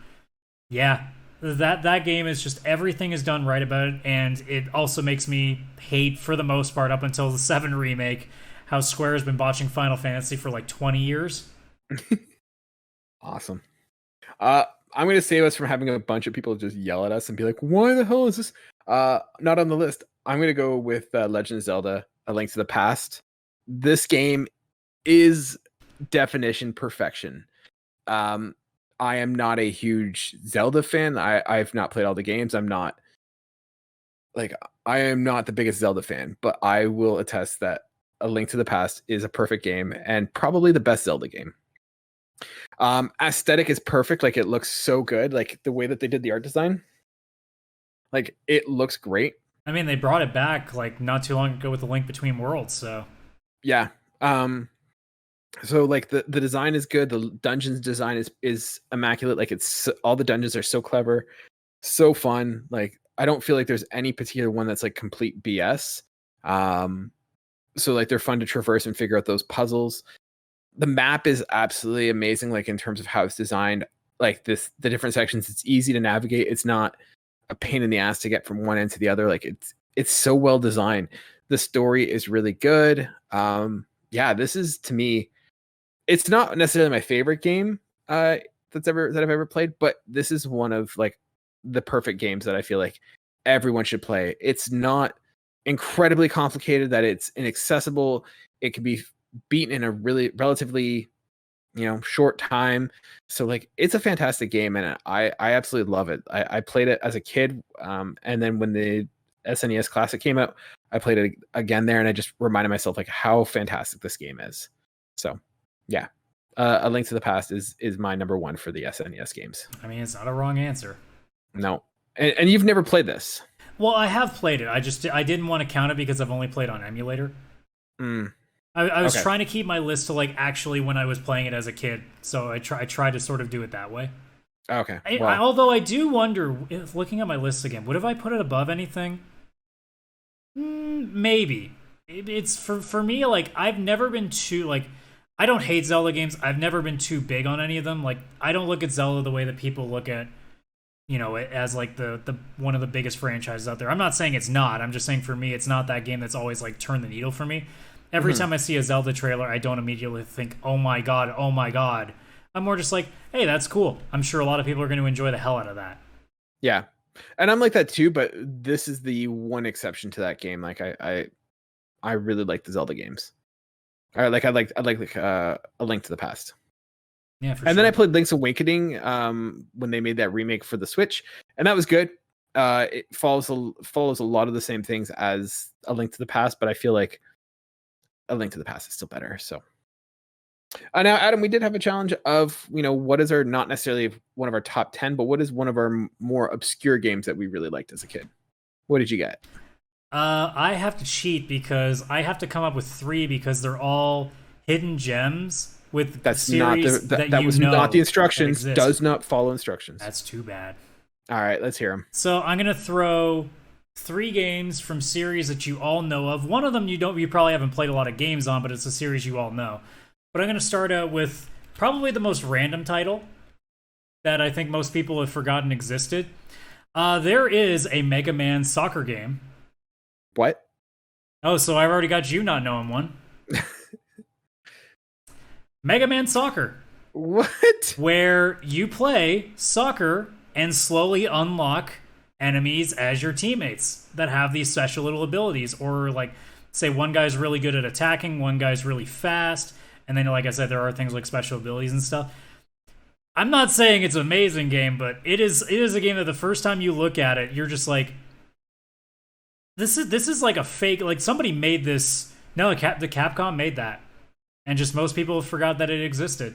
yeah, that game is just everything is done right about it, and it also makes me hate, for the most part, up until the 7 remake, how Square has been botching Final Fantasy for like 20 years. Awesome. I'm going to save us from having a bunch of people just yell at us and be like, why the hell is this not on the list? I'm going to go with Legend of Zelda, A Link to the Past. This game is definition perfection. I am not a huge Zelda fan. I've not played all the games. I am not the biggest Zelda fan, but I will attest that A Link to the Past is a perfect game and probably the best Zelda game. Aesthetic is perfect. Like, it looks so good. Like, the way that they did the art design, like, it looks great. I mean, they brought it back like not too long ago with the Link Between Worlds, so yeah. So like the design is good. The dungeons design is immaculate. Like, it's all the dungeons are so clever, so fun. Like, I don't feel like there's any particular one that's like complete BS. So like, they're fun to traverse and figure out those puzzles. The map is absolutely amazing. Like, in terms of how it's designed, like the different sections, it's easy to navigate. It's not a pain in the ass to get from one end to the other. Like, it's so well designed. The story is really good. Yeah, this is, to me, it's not necessarily my favorite game that I've ever played, but this is one of like the perfect games that I feel like everyone should play. It's not incredibly complicated, that it's inaccessible. It can be beaten in a really relatively, short time. So like, it's a fantastic game, and I absolutely love it. I played it as a kid, and then when the SNES Classic came out, I played it again there, and I just reminded myself like how fantastic this game is. So yeah, A Link to the Past is my number one for the SNES games. I mean, it's not a wrong answer. No, and you've never played this. Well, I have played it. I didn't want to count it because I've only played on emulator. I was trying to keep my list to like actually when I was playing it as a kid, so I try to sort of do it that way. Okay. Although I do wonder, if looking at my list again, would have I put it above anything? Maybe. It's for me, like, I've never been too like. I don't hate Zelda games. I've never been too big on any of them. Like, I don't look at Zelda the way that people look at, it as like the one of the biggest franchises out there. I'm not saying it's not. I'm just saying for me, it's not that game that's always like turned the needle for me. Every time I see a Zelda trailer, I don't immediately think, oh my god, oh my god. I'm more just like, hey, that's cool. I'm sure a lot of people are going to enjoy the hell out of that. Yeah. And I'm like that too, but this is the one exception to that game. Like, I really like the Zelda games. I like A Link to the Past. Yeah, and then I played Link's Awakening when they made that remake for the Switch, and that was good. It follows a lot of the same things as A Link to the Past, but I feel like A Link to the Past is still better. So now, Adam, we did have a challenge of, what is our, not necessarily one of our top 10, but what is one of our more obscure games that we really liked as a kid? What did you get? I have to cheat because I have to come up with 3 because they're all hidden gems with That's series not the instructions. Does not follow instructions. That's too bad. All right, let's hear them. So I'm gonna throw 3 games from series that you all know of. One of them you probably haven't played a lot of games on, but it's a series you all know. But I'm gonna start out with probably the most random title that I think most people have forgotten existed. There is a Mega Man soccer game. What? Oh, so I've already got you not knowing one. Mega Man Soccer. What? Where you play soccer and slowly unlock enemies as your teammates that have these special little abilities. Or, like, say one guy's really good at attacking, one guy's really fast, and then, like I said, there are things like special abilities and stuff. I'm not saying it's an amazing game, but it is a game that the first time you look at it, you're just like, this is like a fake, like somebody made this. No, the Capcom made that. And just most people forgot that it existed.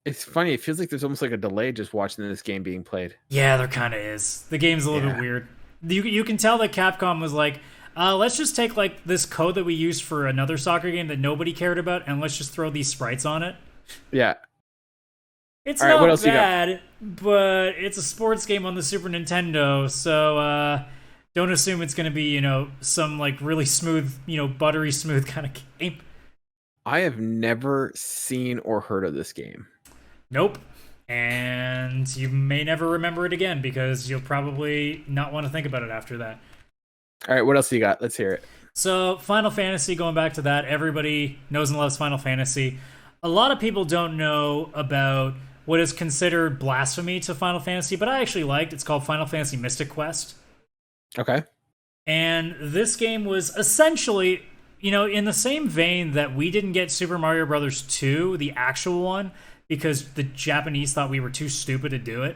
It's funny. It feels like there's almost like a delay just watching this game being played. Yeah, there kind of is. The game's a little bit weird. You can tell that Capcom was like, let's just take like this code that we used for another soccer game that nobody cared about, and let's just throw these sprites on it. Yeah. It's not bad, but it's a sports game on the Super Nintendo, so don't assume it's going to be, some like really smooth, buttery smooth kind of game. I have never seen or heard of this game. Nope. And you may never remember it again because you'll probably not want to think about it after that. All right, what else do you got? Let's hear it. So, Final Fantasy, going back to that, everybody knows and loves Final Fantasy. A lot of people don't know about what is considered blasphemy to Final Fantasy, but I actually liked. It's called Final Fantasy Mystic Quest. Okay. And this game was essentially, in the same vein that we didn't get Super Mario Bros. 2, the actual one, because the Japanese thought we were too stupid to do it.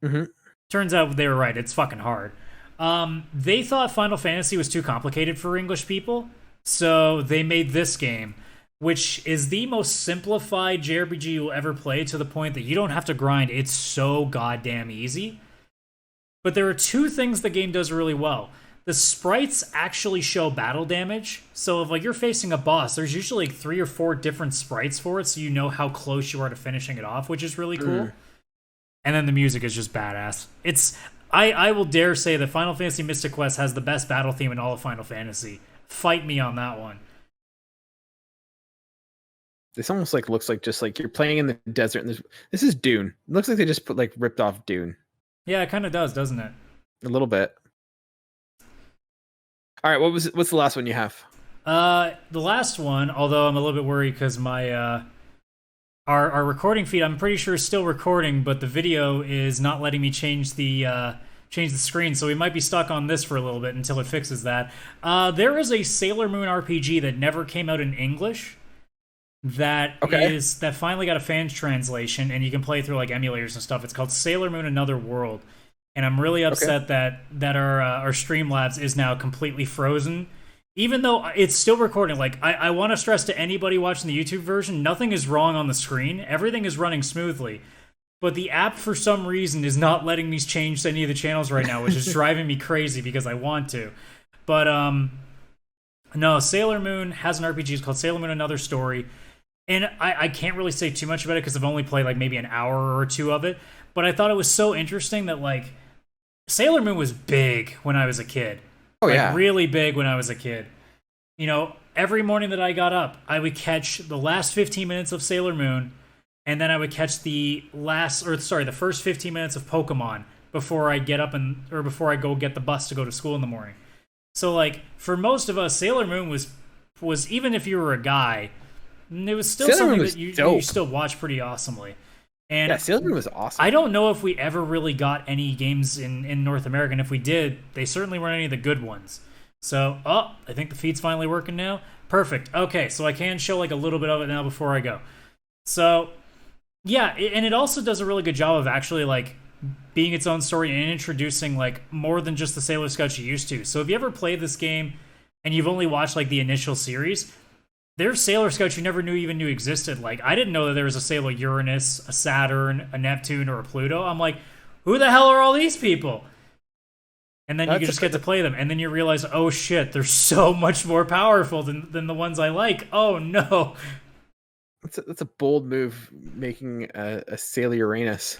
Mm-hmm. Turns out they were right. It's fucking hard. They thought Final Fantasy was too complicated for English people, so they made this game, which is the most simplified JRPG you'll ever play, to the point that you don't have to grind. It's so goddamn easy. But there are 2 things the game does really well. The sprites actually show battle damage. So if like you're facing a boss, there's usually like 3 or 4 different sprites for it, so you know how close you are to finishing it off, which is really cool. And then the music is just badass. I will dare say that Final Fantasy Mystic Quest has the best battle theme in all of Final Fantasy. Fight me on that one. This almost like looks like just like you're playing in the desert, and this is Dune. It looks like they just ripped off Dune. Yeah, it kind of does, doesn't it? A little bit. All right, what's the last one you have? The last one, although I'm a little bit worried because my our recording feed, I'm pretty sure, is still recording, but the video is not letting me change the screen, so we might be stuck on this for a little bit until it fixes that. There is a Sailor Moon RPG that never came out in English that finally got a fan translation, and you can play through like emulators and stuff. It's called Sailor Moon Another World. And I'm really upset that our Streamlabs is now completely frozen. Even though it's still recording, like, I want to stress to anybody watching the YouTube version, nothing is wrong on the screen. Everything is running smoothly. But the app, for some reason, is not letting me change any of the channels right now, which is driving me crazy because I want to. But, no, Sailor Moon has an RPG. It's called Sailor Moon Another Story. And I can't really say too much about it because I've only played, like, maybe an hour or 2 of it. But I thought it was so interesting that, like, Sailor Moon was big when I was a kid. Oh, yeah. Really big when I was a kid. Every morning that I got up, I would catch the last 15 minutes of Sailor Moon, and then I would catch the first 15 minutes of Pokemon before I get up before I go get the bus to go to school in the morning. So, like, for most of us, Sailor Moon was even if you were a guy, it was still something that you still watch pretty awesomely. And yeah, Sailor Moon was awesome. I don't know if we ever really got any games in North America, and if we did, they certainly weren't any of the good ones. So, I think the feed's finally working now. Perfect. Okay, so I can show like a little bit of it now before I go. So, yeah, and it also does a really good job of actually like being its own story and introducing like more than just the Sailor Scouts you used to. So if you ever played this game and you've only watched like the initial series, there's Sailor Scouts you never even knew existed. Like, I didn't know that there was a Sailor Uranus, a Saturn, a Neptune, or a Pluto. I'm like, who the hell are all these people? And then you just get to play them. And then you realize, oh shit, they're so much more powerful than the ones I like. Oh no. That's a bold move, making a Sailor Uranus.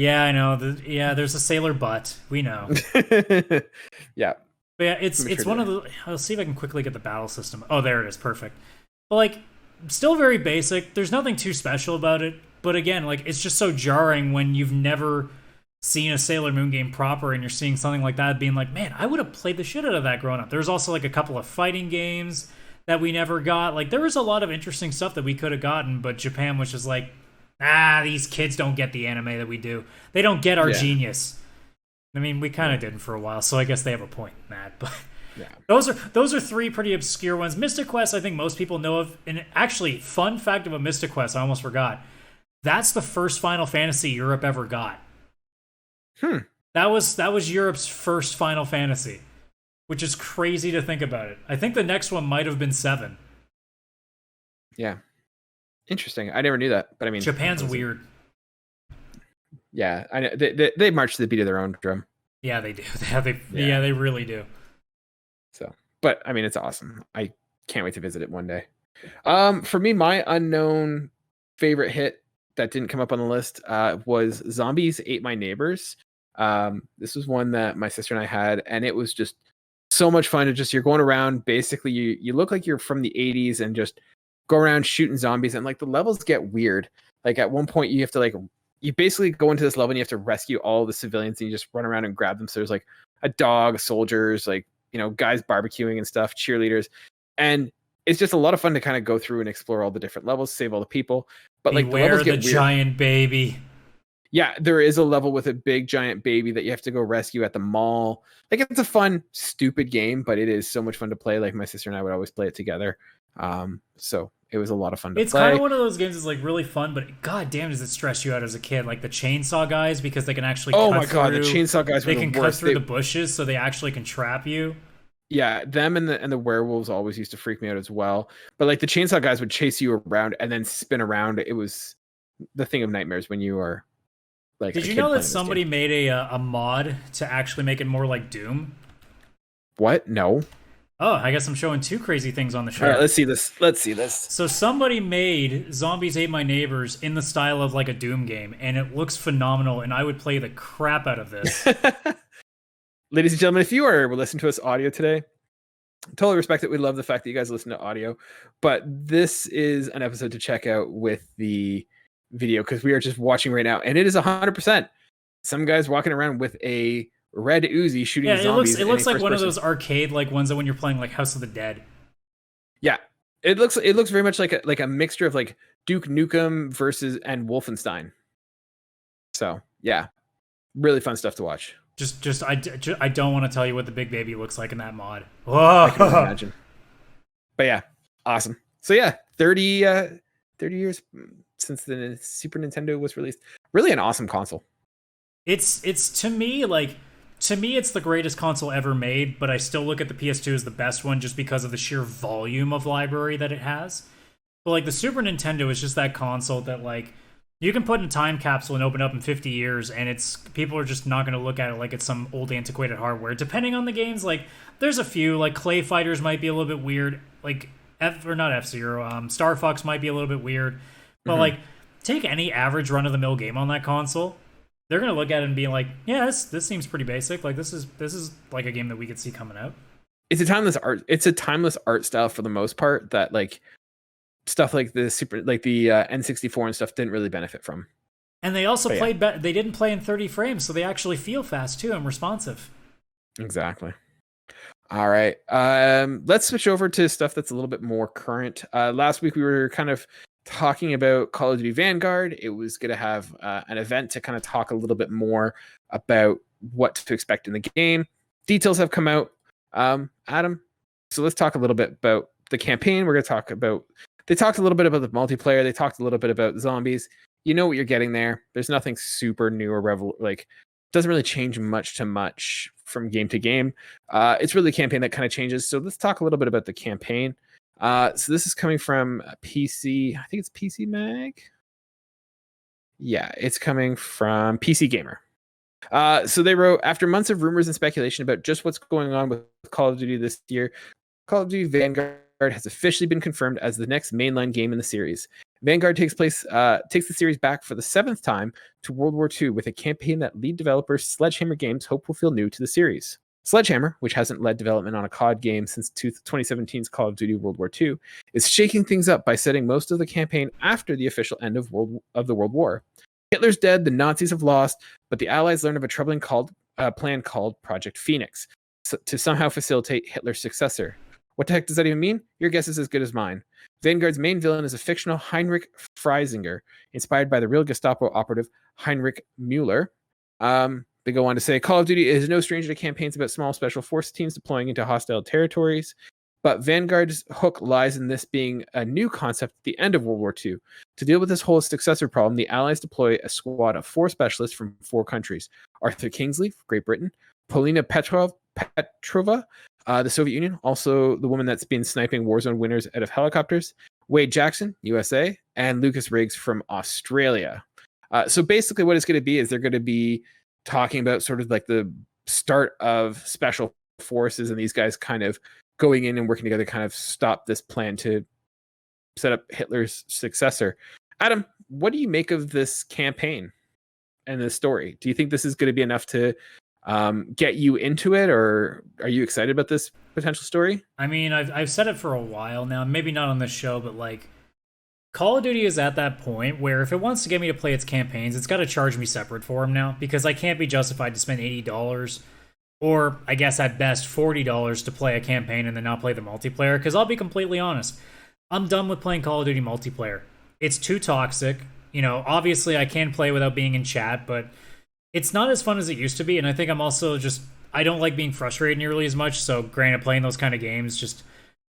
Yeah, I know. There's a sailor butt. We know. Yeah. But yeah, it's one of the. I'll see if I can quickly get the battle system. Oh, there it is. Perfect. But like, still very basic. There's nothing too special about it. But again, like, it's just so jarring when you've never seen a Sailor Moon game proper and you're seeing something like that, being like, man, I would have played the shit out of that growing up. There's also like a couple of fighting games that we never got. Like, there was a lot of interesting stuff that we could have gotten, but Japan was just like, these kids don't get the anime that we do. They don't get our genius. I mean, we kind of didn't for a while, so I guess they have a point in that. But Yeah. those are three pretty obscure ones. Mystic Quest, I think most people know of. And actually, fun fact about Mystic Quest, I almost forgot. That's the first Final Fantasy Europe ever got. That was Europe's first Final Fantasy, which is crazy to think about it. I think the next one might have been 7. Yeah. Interesting. I never knew that, but I mean, Japan's weird. Yeah, I know they march to the beat of their own drum. Yeah, they do. They really do. So, but I mean, it's awesome. I can't wait to visit it one day. For me, my unknown favorite hit that didn't come up on the list was Zombies Ate My Neighbors. This was one that my sister and I had, and it was just so much fun. You're going around. Basically, you look like you're from the 80s and just go around shooting zombies, and like the levels get weird. Like at one point, you have to you basically go into this level and you have to rescue all the civilians, and you just run around and grab them. So there's like a dog, soldiers, like, guys barbecuing and stuff, cheerleaders. And it's just a lot of fun to kind of go through and explore all the different levels, save all the people. But like Beware the levels get the weird. giant baby. Yeah, there is a level with a big giant baby that you have to go rescue at the mall. Like, it's a fun, stupid game, but it is so much fun to play. Like, my sister and I would always play it together. So it was a lot of fun to play. It's kind of one of those games that's like really fun, but god damn, does it stress you out as a kid? Like the chainsaw guys, because they can actually the chainsaw guys were they can the cut worst. through the bushes, so they actually can trap you. Yeah, them and the werewolves always used to freak me out as well. But like the chainsaw guys would chase you around and then spin around. It was the thing of nightmares when you are like. Did you know that somebody made a mod to actually make it more like Doom? What? No. Oh, I guess I'm showing two crazy things on the show. All right, let's see this. So somebody made Zombies Ate My Neighbors in the style of like a Doom game, and it looks phenomenal, and I would play the crap out of this. Ladies and gentlemen, if you are listening to us audio today, totally respect it. We love the fact that you guys listen to audio, but this is an episode to check out with the video, because we are just watching right now, and it is 100%. Some guy's walking around with a red Uzi shooting zombies. It looks like one of those arcade like ones that when you're playing like House of the Dead. Yeah, it looks very much like a mixture of like Duke Nukem and Wolfenstein. So yeah, really fun stuff to watch. I don't want to tell you what the big baby looks like in that mod. I can imagine. But yeah, awesome. So yeah, 30 years since the Super Nintendo was released. Really an awesome console. It's to me it's the greatest console ever made, but I still look at the PS2 as the best one just because of the sheer volume of library that it has. But like the Super Nintendo is just that console that like you can put in a time capsule and open up in 50 years, and people are just not going to look at it like it's some old antiquated hardware. Depending on the games, like there's a few like Clay Fighters might be a little bit weird, like F-Zero, Star Fox might be a little bit weird, but like take any average run of the mill game on that console. They're gonna look at it and be like, "Yeah, this seems pretty basic. Like this is like a game that we could see coming out." It's a timeless art. It's a timeless art style for the most part that like stuff like the N64 and stuff didn't really benefit from. And they also played. They didn't play in 30 frames, so they actually feel fast too and responsive. Exactly. All right. Let's switch over to stuff that's a little bit more current. Last week we were kind of talking about Call of Duty Vanguard. It was going to have an event to kind of talk a little bit more about what to expect in the game. Details have come out. Adam, so let's talk a little bit about the campaign. We're going to talk about, they talked a little bit about the multiplayer. They talked a little bit about zombies. You know what you're getting there. There's nothing super new or doesn't really change much from game to game. It's really a campaign that kind of changes. So let's talk a little bit about the campaign. So this is coming from PC. I think it's PC Mag. Yeah, it's coming from PC Gamer. So they wrote, after months of rumors and speculation about just what's going on with Call of Duty this year, Call of Duty Vanguard has officially been confirmed as the next mainline game in the series. Vanguard takes the series back for the 7th time to World War II with a campaign that lead developer Sledgehammer Games hope will feel new to the series. Sledgehammer, which hasn't led development on a COD game since 2017's Call of Duty World War II, is shaking things up by setting most of the campaign after the official end of the World War. Hitler's dead, the Nazis have lost, but the Allies learn of a troubling plan called Project Phoenix to somehow facilitate Hitler's successor. What the heck does that even mean? Your guess is as good as mine. Vanguard's main villain is a fictional Heinrich Freisinger, inspired by the real Gestapo operative Heinrich Mueller. They go on to say, Call of Duty is no stranger to campaigns about small special force teams deploying into hostile territories, but Vanguard's hook lies in this being a new concept at the end of World War II. To deal with this whole successor problem, the Allies deploy a squad of 4 specialists from 4 countries. Arthur Kingsley, Great Britain, Polina Petrova, the Soviet Union, also the woman that's been sniping Warzone winners out of helicopters, Wade Jackson, USA, and Lucas Riggs from Australia. So basically what it's going to be is they're going to be talking about sort of like the start of special forces and these guys kind of going in and working together to kind of stop this plan to set up Hitler's successor. Adam, what do you make of this campaign and this story? Do you think this is going to be enough to get you into it, or are you excited about this potential story? I mean, I've said it for a while now, maybe not on this show, but like Call of Duty is at that point where if it wants to get me to play its campaigns, it's got to charge me separate for them now, because I can't be justified to spend $80 or I guess at best $40 to play a campaign and then not play the multiplayer, because I'll be completely honest, I'm done with playing Call of Duty multiplayer. It's too toxic. You know, obviously I can play without being in chat, but it's not as fun as it used to be, and I think I'm also just, I don't like being frustrated nearly as much, so granted, playing those kind of games just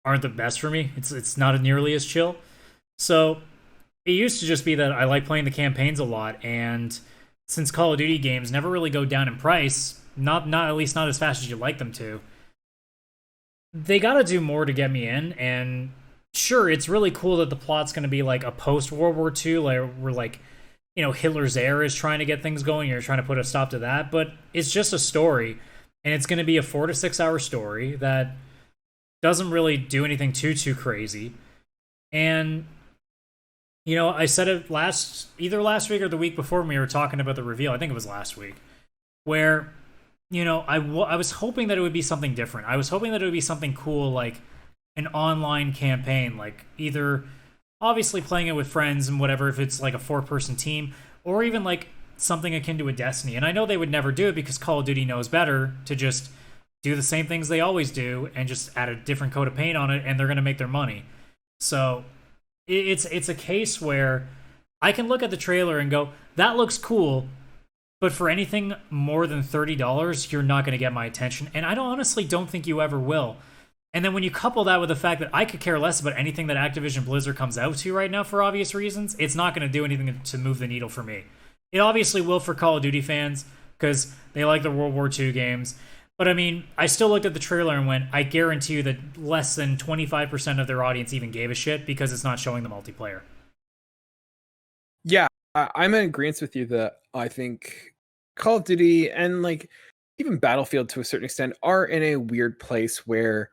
aren't the best for me. It's not nearly as chill. So it used to just be that I like playing the campaigns a lot, and since Call of Duty games never really go down in price, not at least not as fast as you'd like them to, they gotta do more to get me in. And sure, it's really cool that the plot's gonna be like a post-World War II, like we're like, you know, Hitler's heir is trying to get things going, you're trying to put a stop to that, but it's just a story, and it's gonna be a 4 to 6 hour story that doesn't really do anything too crazy. And you know, I said it either last week or the week before when we were talking about the reveal. I think it was last week, where, you know, I was hoping that it would be something different. I was hoping that it would be something cool, like an online campaign, like either obviously playing it with friends and whatever, if it's like a 4-person team, or even like something akin to a Destiny. And I know they would never do it because Call of Duty knows better to just do the same things they always do and just add a different coat of paint on it, and they're going to make their money. So it's a case where I can look at the trailer and go, that looks cool, but for anything more than $30, you're not going to get my attention, and I honestly don't think you ever will. And then when you couple that with the fact that I could care less about anything that Activision Blizzard comes out to right now for obvious reasons, it's not going to do anything to move the needle for me. It obviously will for Call of Duty fans, because they like the World War II games. But I mean, I still looked at the trailer and went, I guarantee you that less than 25% of their audience even gave a shit because it's not showing the multiplayer. Yeah, I'm in agreement with you that I think Call of Duty and like even Battlefield to a certain extent are in a weird place where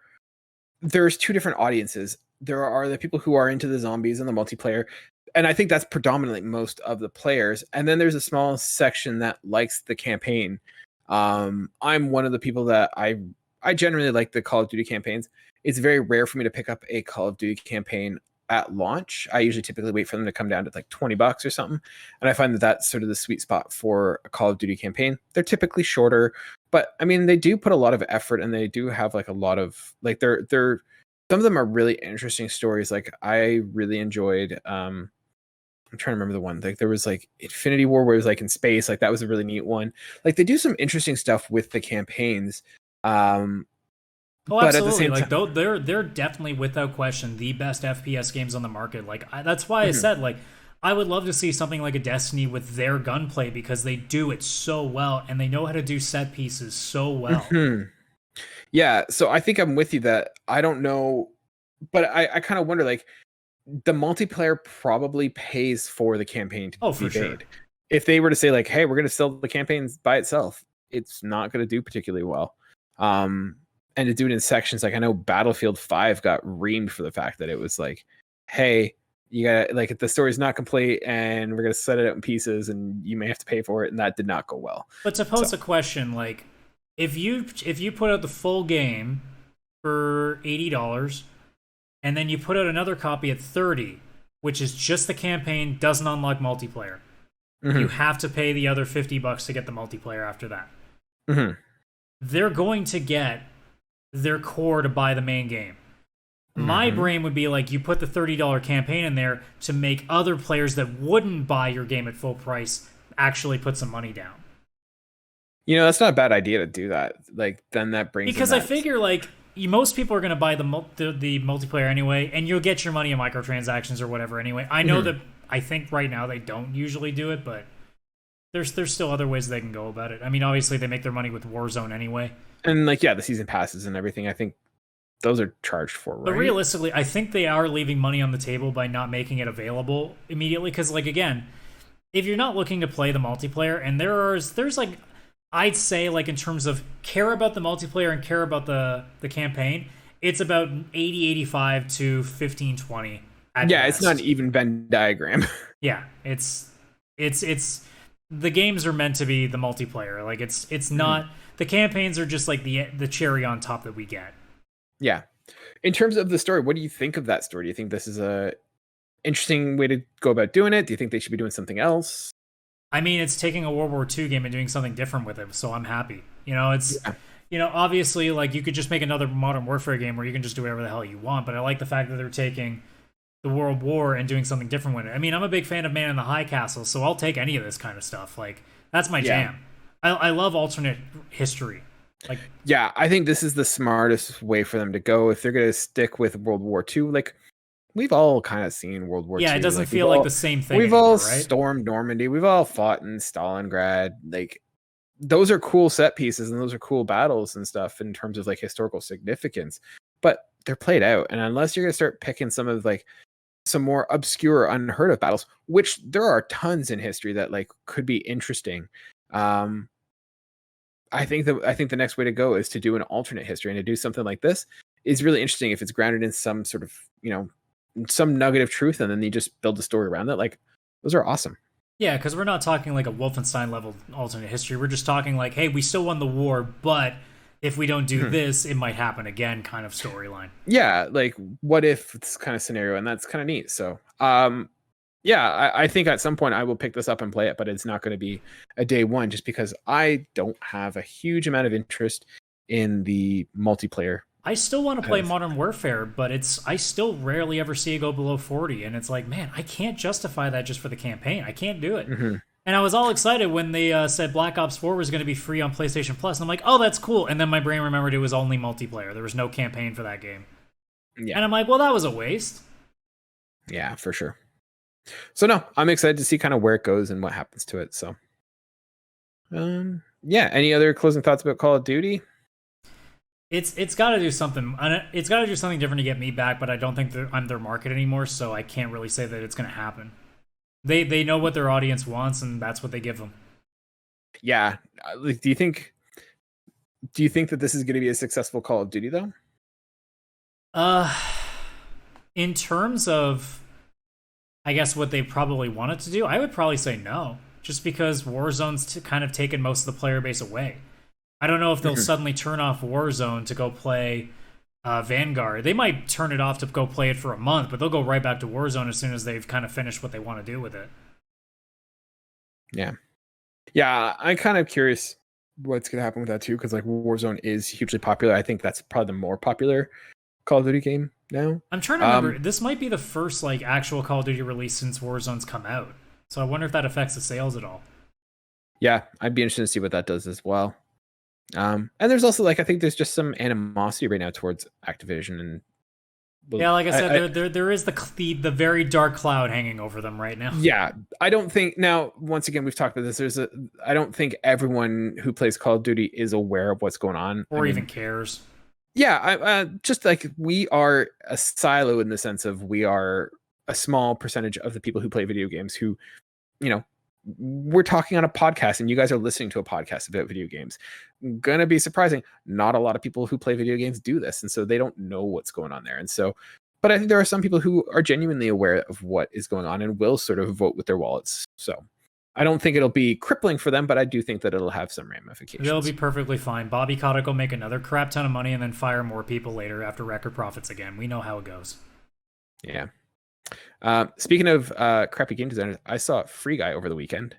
there's 2 different audiences. There are the people who are into the zombies and the multiplayer, and I think that's predominantly most of the players. And then there's a small section that likes the campaign. I'm one of the people that I generally like the Call of Duty campaigns. It's very rare for me to pick up a Call of Duty campaign at launch. I usually typically wait for them to come down to like $20 or something, and I find that that's sort of the sweet spot for a Call of Duty campaign. They're typically shorter, but I mean they do put a lot of effort, and they do have like a lot of like they're some of them are really interesting stories. Like I really enjoyed I'm trying to remember the one. Like there was like Infinity War where it was like in space. Like that was a really neat one. Like they do some interesting stuff with the campaigns. Oh, but absolutely. Like they're definitely without question the best FPS games on the market. Like that's why I said like I would love to see something like a Destiny with their gunplay, because they do it so well and they know how to do set pieces so well. Yeah, so I think I'm with you that I don't know, but I kind of wonder like the multiplayer probably pays for the campaign to be sure. made. If they were to say like, hey, we're going to sell the campaigns by itself, it's not going to do particularly well. And to do it in sections, like I know Battlefield 5 got reamed for the fact that it was like, hey, you got like the story's not complete and we're gonna set it out in pieces and you may have to pay for it, and that did not go well. But to pose a question, like if you put out the full game for $80 and then you put out another copy at $30, which is just the campaign, doesn't unlock multiplayer, you have to pay the other $50 to get the multiplayer after that. They're going to get their core to buy the main game. My brain would be like, you put the $30 campaign in there to make other players that wouldn't buy your game at full price actually put some money down. You know, that's not a bad idea to do that. Like, then that brings because I figure like most people are going to buy the multiplayer anyway, and you'll get your money in microtransactions or whatever anyway. I know that I think right now they don't usually do it, but there's still other ways they can go about it. I mean, obviously they make their money with Warzone anyway. And like, yeah, the season passes and everything, I think those are charged for, right? But realistically, I think they are leaving money on the table by not making it available immediately. Because, like, again, if you're not looking to play the multiplayer, and there's like, I'd say, like, in terms of care about the multiplayer and care about the campaign, it's about 80-85 to 15-20. Yeah, it's not an even Venn diagram. Yeah, it's the games are meant to be the multiplayer. Like, it's not the campaigns are just like the cherry on top that we get. Yeah. In terms of the story, what do you think of that story? Do you think this is a interesting way to go about doing it? Do you think they should be doing something else? I mean, it's taking a World War II game and doing something different with it, so I'm happy. You know, you know, obviously, like, you could just make another Modern Warfare game where you can just do whatever the hell you want, but I like the fact that they're taking the World War and doing something different with it. I mean, I'm a big fan of Man in the High Castle, so I'll take any of this kind of stuff. Like, that's my jam. I love alternate history. Like, yeah, I think this is the smartest way for them to go if they're going to stick with World War II. Like, we've all kind of seen World War II. Yeah, it doesn't feel like the same thing. We've all stormed Normandy. We've all fought in Stalingrad. Like, those are cool set pieces and those are cool battles and stuff in terms of like historical significance. But they're played out, and unless you're going to start picking some of like some more obscure, unheard of battles, which there are tons in history that like could be interesting. I think the next way to go is to do an alternate history, and to do something like this is really interesting if it's grounded in some sort of, you know, some nugget of truth, and then you just build a story around that. Like, those are awesome. Yeah, because we're not talking like a Wolfenstein level alternate history. We're just talking like, hey, we still won the war, but if we don't do this, it might happen again kind of storyline. Yeah, like, what if this kind of scenario, and that's kind of neat. So, yeah, I think at some point I will pick this up and play it, but it's not going to be a day one just because I don't have a huge amount of interest in the multiplayer. I still want to play Modern Warfare, but I still rarely ever see it go below 40, and it's like, man, I can't justify that just for the campaign. I can't do it. And I was all excited when they said Black Ops 4 was going to be free on PlayStation Plus, and I'm like, oh, that's cool. And then my brain remembered it was only multiplayer. There was no campaign for that game. Yeah. And I'm like, well, that was a waste. Yeah, for sure. So no, I'm excited to see kind of where it goes and what happens to it. So, yeah. Any other closing thoughts about Call of Duty? It's got to do something. It's got to do something different to get me back. But I don't think I'm their market anymore, so I can't really say that it's going to happen. They know what their audience wants, and that's what they give them. Yeah. Like, do you think that this is going to be a successful Call of Duty though? In terms of, I guess, what they probably wanted to do, I would probably say no, just because Warzone's kind of taken most of the player base away. I don't know if they'll suddenly turn off Warzone to go play Vanguard. They might turn it off to go play it for a month, but they'll go right back to Warzone as soon as they've kind of finished what they want to do with it. Yeah. Yeah, I'm kind of curious what's going to happen with that too, because like Warzone is hugely popular. I think that's probably the more popular Call of Duty game now. I'm trying to remember. This might be the first like actual Call of Duty release since Warzone's come out. So I wonder if that affects the sales at all. Yeah, I'd be interested to see what that does as well. And there's also like I think there's just some animosity right now towards Activision, and yeah, like I said, there is the very dark cloud hanging over them right now. Yeah, I don't think now. Once again, we've talked about this. I don't think everyone who plays Call of Duty is aware of what's going on, or even cares. Yeah, just like we are a silo in the sense of we are a small percentage of the people who play video games who, you know, we're talking on a podcast and you guys are listening to a podcast about video games. Gonna be surprising. Not a lot of people who play video games do this. And so they don't know what's going on there. And so But I think there are some people who are genuinely aware of what is going on and will sort of vote with their wallets. So I don't think it'll be crippling for them, but I do think that it'll have some ramifications. They'll be perfectly fine. Bobby Kotick will make another crap ton of money and then fire more people later after record profits again. We know how it goes. Yeah. Speaking of crappy game designers, I saw Free Guy over the weekend.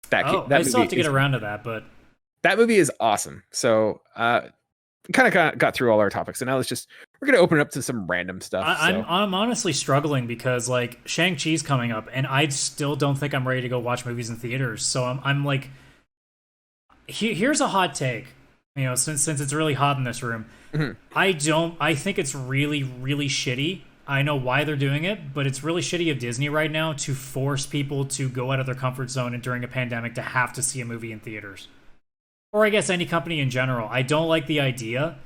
I still have to get around to that, but that movie is awesome. So kind of got through all our topics, and now we're gonna open it up to some random stuff. I'm honestly struggling because like Shang-Chi's coming up, and I still don't think I'm ready to go watch movies in theaters. So I'm like, here's a hot take. You know, since it's really hot in this room, I think it's really, really shitty. I know why they're doing it, but it's really shitty of Disney right now to force people to go out of their comfort zone and during a pandemic to have to see a movie in theaters. Or I guess any company in general. I don't like the idea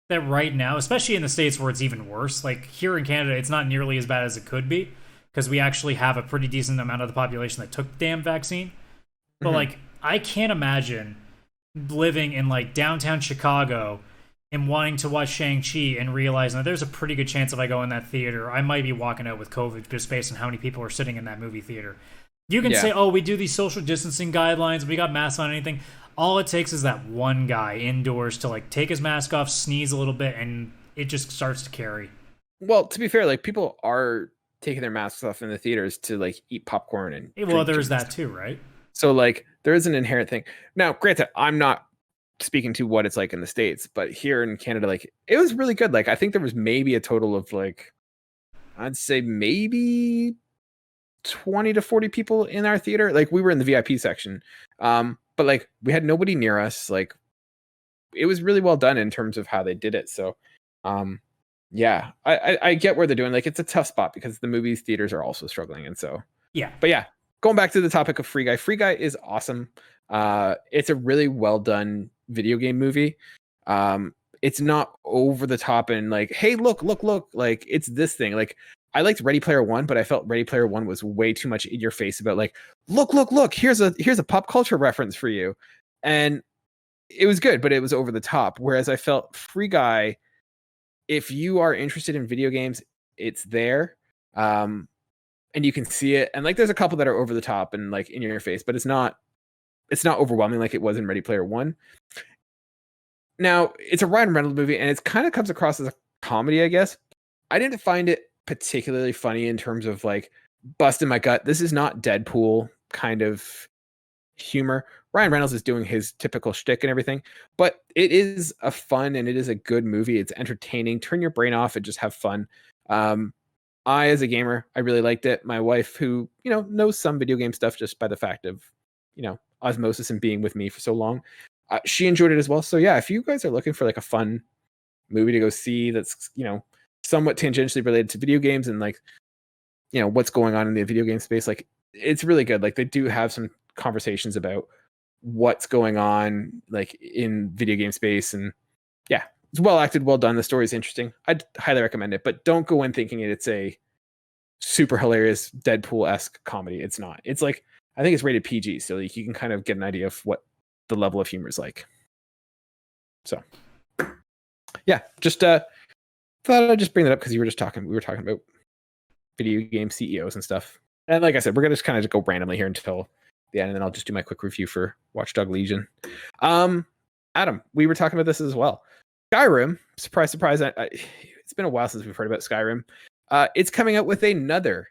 that right now, especially in the States where it's even worse, like here in Canada, it's not nearly as bad as it could be because we actually have a pretty decent amount of the population that took the damn vaccine. But like, I can't imagine living in like downtown Chicago and wanting to watch Shang-Chi and realizing that there's a pretty good chance if I go in that theater, I might be walking out with COVID just based on how many people are sitting in that movie theater. You can say, oh, we do these social distancing guidelines, we got masks on, anything. All it takes is that one guy indoors to like take his mask off, sneeze a little bit, and it just starts to carry. Well, to be fair, like people are taking their masks off in the theaters to like eat popcorn and well, there's that too, right? So like there is an inherent thing. Now, granted, I'm not speaking to what it's like in the States, but here in Canada, like it was really good. Like I think there was maybe a total of like, I'd say maybe 20 to 40 people in our theater. Like we were in the VIP section. But like we had nobody near us. Like it was really well done in terms of how they did it. So yeah, I get where they're doing. Like it's a tough spot because the movie theaters are also struggling. And so yeah. But yeah, going back to the topic of Free Guy. Free Guy is awesome. It's a really well done video game movie. It's not over the top and like, hey, look, like it's this thing. Like I liked Ready Player One, but I felt Ready Player One was way too much in your face about like, look, here's a pop culture reference for you. And it was good, but it was over the top. Whereas I felt Free Guy, if you are interested in video games, it's there. And you can see it. And like there's a couple that are over the top and like in your face, but it's not overwhelming like it was in Ready Player One. Now, it's a Ryan Reynolds movie, and it kind of comes across as a comedy, I guess. I didn't find it particularly funny in terms of like busting my gut. This is not Deadpool kind of humor. Ryan Reynolds is doing his typical shtick and everything, but it is a fun and it is a good movie. It's entertaining. Turn your brain off and just have fun. I, as a gamer, I really liked it. My wife, who, you know, knows some video game stuff just by the fact of, you know, osmosis and being with me for so long, she enjoyed it as well. So yeah, if you guys are looking for like a fun movie to go see that's, you know, somewhat tangentially related to video games and like, you know, what's going on in the video game space, like it's really good. Like they do have some conversations about what's going on like in video game space, and yeah, it's well acted, well done. The story is interesting. I'd highly recommend it, but don't go in thinking it's a super hilarious Deadpool-esque comedy. It's not. It's like, I think it's rated PG, so like you can kind of get an idea of what the level of humor is like. So yeah, just thought I'd just bring that up because we were talking about video game CEOs and stuff. And like I said, we're gonna just kind of just go randomly here until the end, and then I'll just do my quick review for Watchdog Legion. Adam, we were talking about this as well. Skyrim, surprise, it's been a while since we've heard about Skyrim. It's coming out with another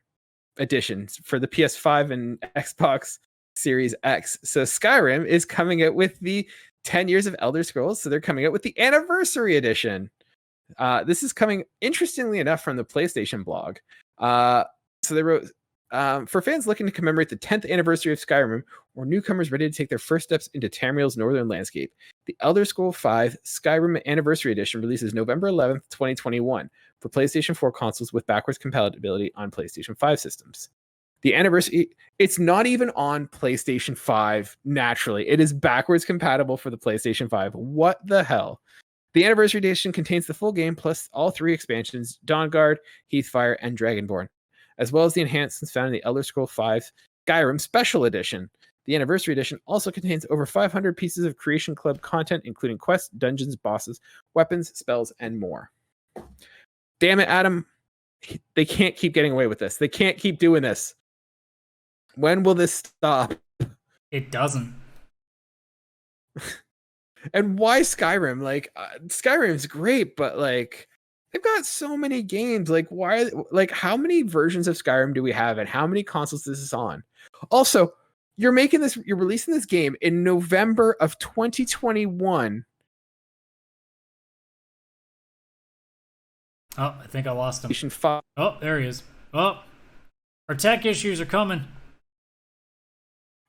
edition for the PS5 and Xbox Series X. So Skyrim is coming out with the 10 years of Elder Scrolls. So they're coming out with the anniversary edition. This is coming, interestingly enough, from the PlayStation blog. So they wrote, for fans looking to commemorate the 10th anniversary of Skyrim, or newcomers ready to take their first steps into Tamriel's northern landscape, the Elder Scrolls V Skyrim Anniversary Edition releases November 11th, 2021 for PlayStation 4 consoles with backwards compatibility on PlayStation 5 systems. The anniversary, it's not even on PlayStation 5 naturally. It is backwards compatible for the PlayStation 5. What the hell? The Anniversary Edition contains the full game plus all 3 expansions, Dawnguard, Heathfire, and Dragonborn, as well as the enhancements found in the Elder Scrolls V Skyrim Special Edition. The Anniversary Edition also contains over 500 pieces of Creation Club content, including quests, dungeons, bosses, weapons, spells, and more. Damn it, Adam. They can't keep getting away with this. They can't keep doing this. When will this stop? It doesn't. And why Skyrim? Like, Skyrim's great, but like, they've got so many games. Like, why? Like, how many versions of Skyrim do we have, and how many consoles is this on? Also, you're releasing this game in November of 2021. Oh, I think I lost him. PlayStation 5. Oh, there he is. Oh, our tech issues are coming.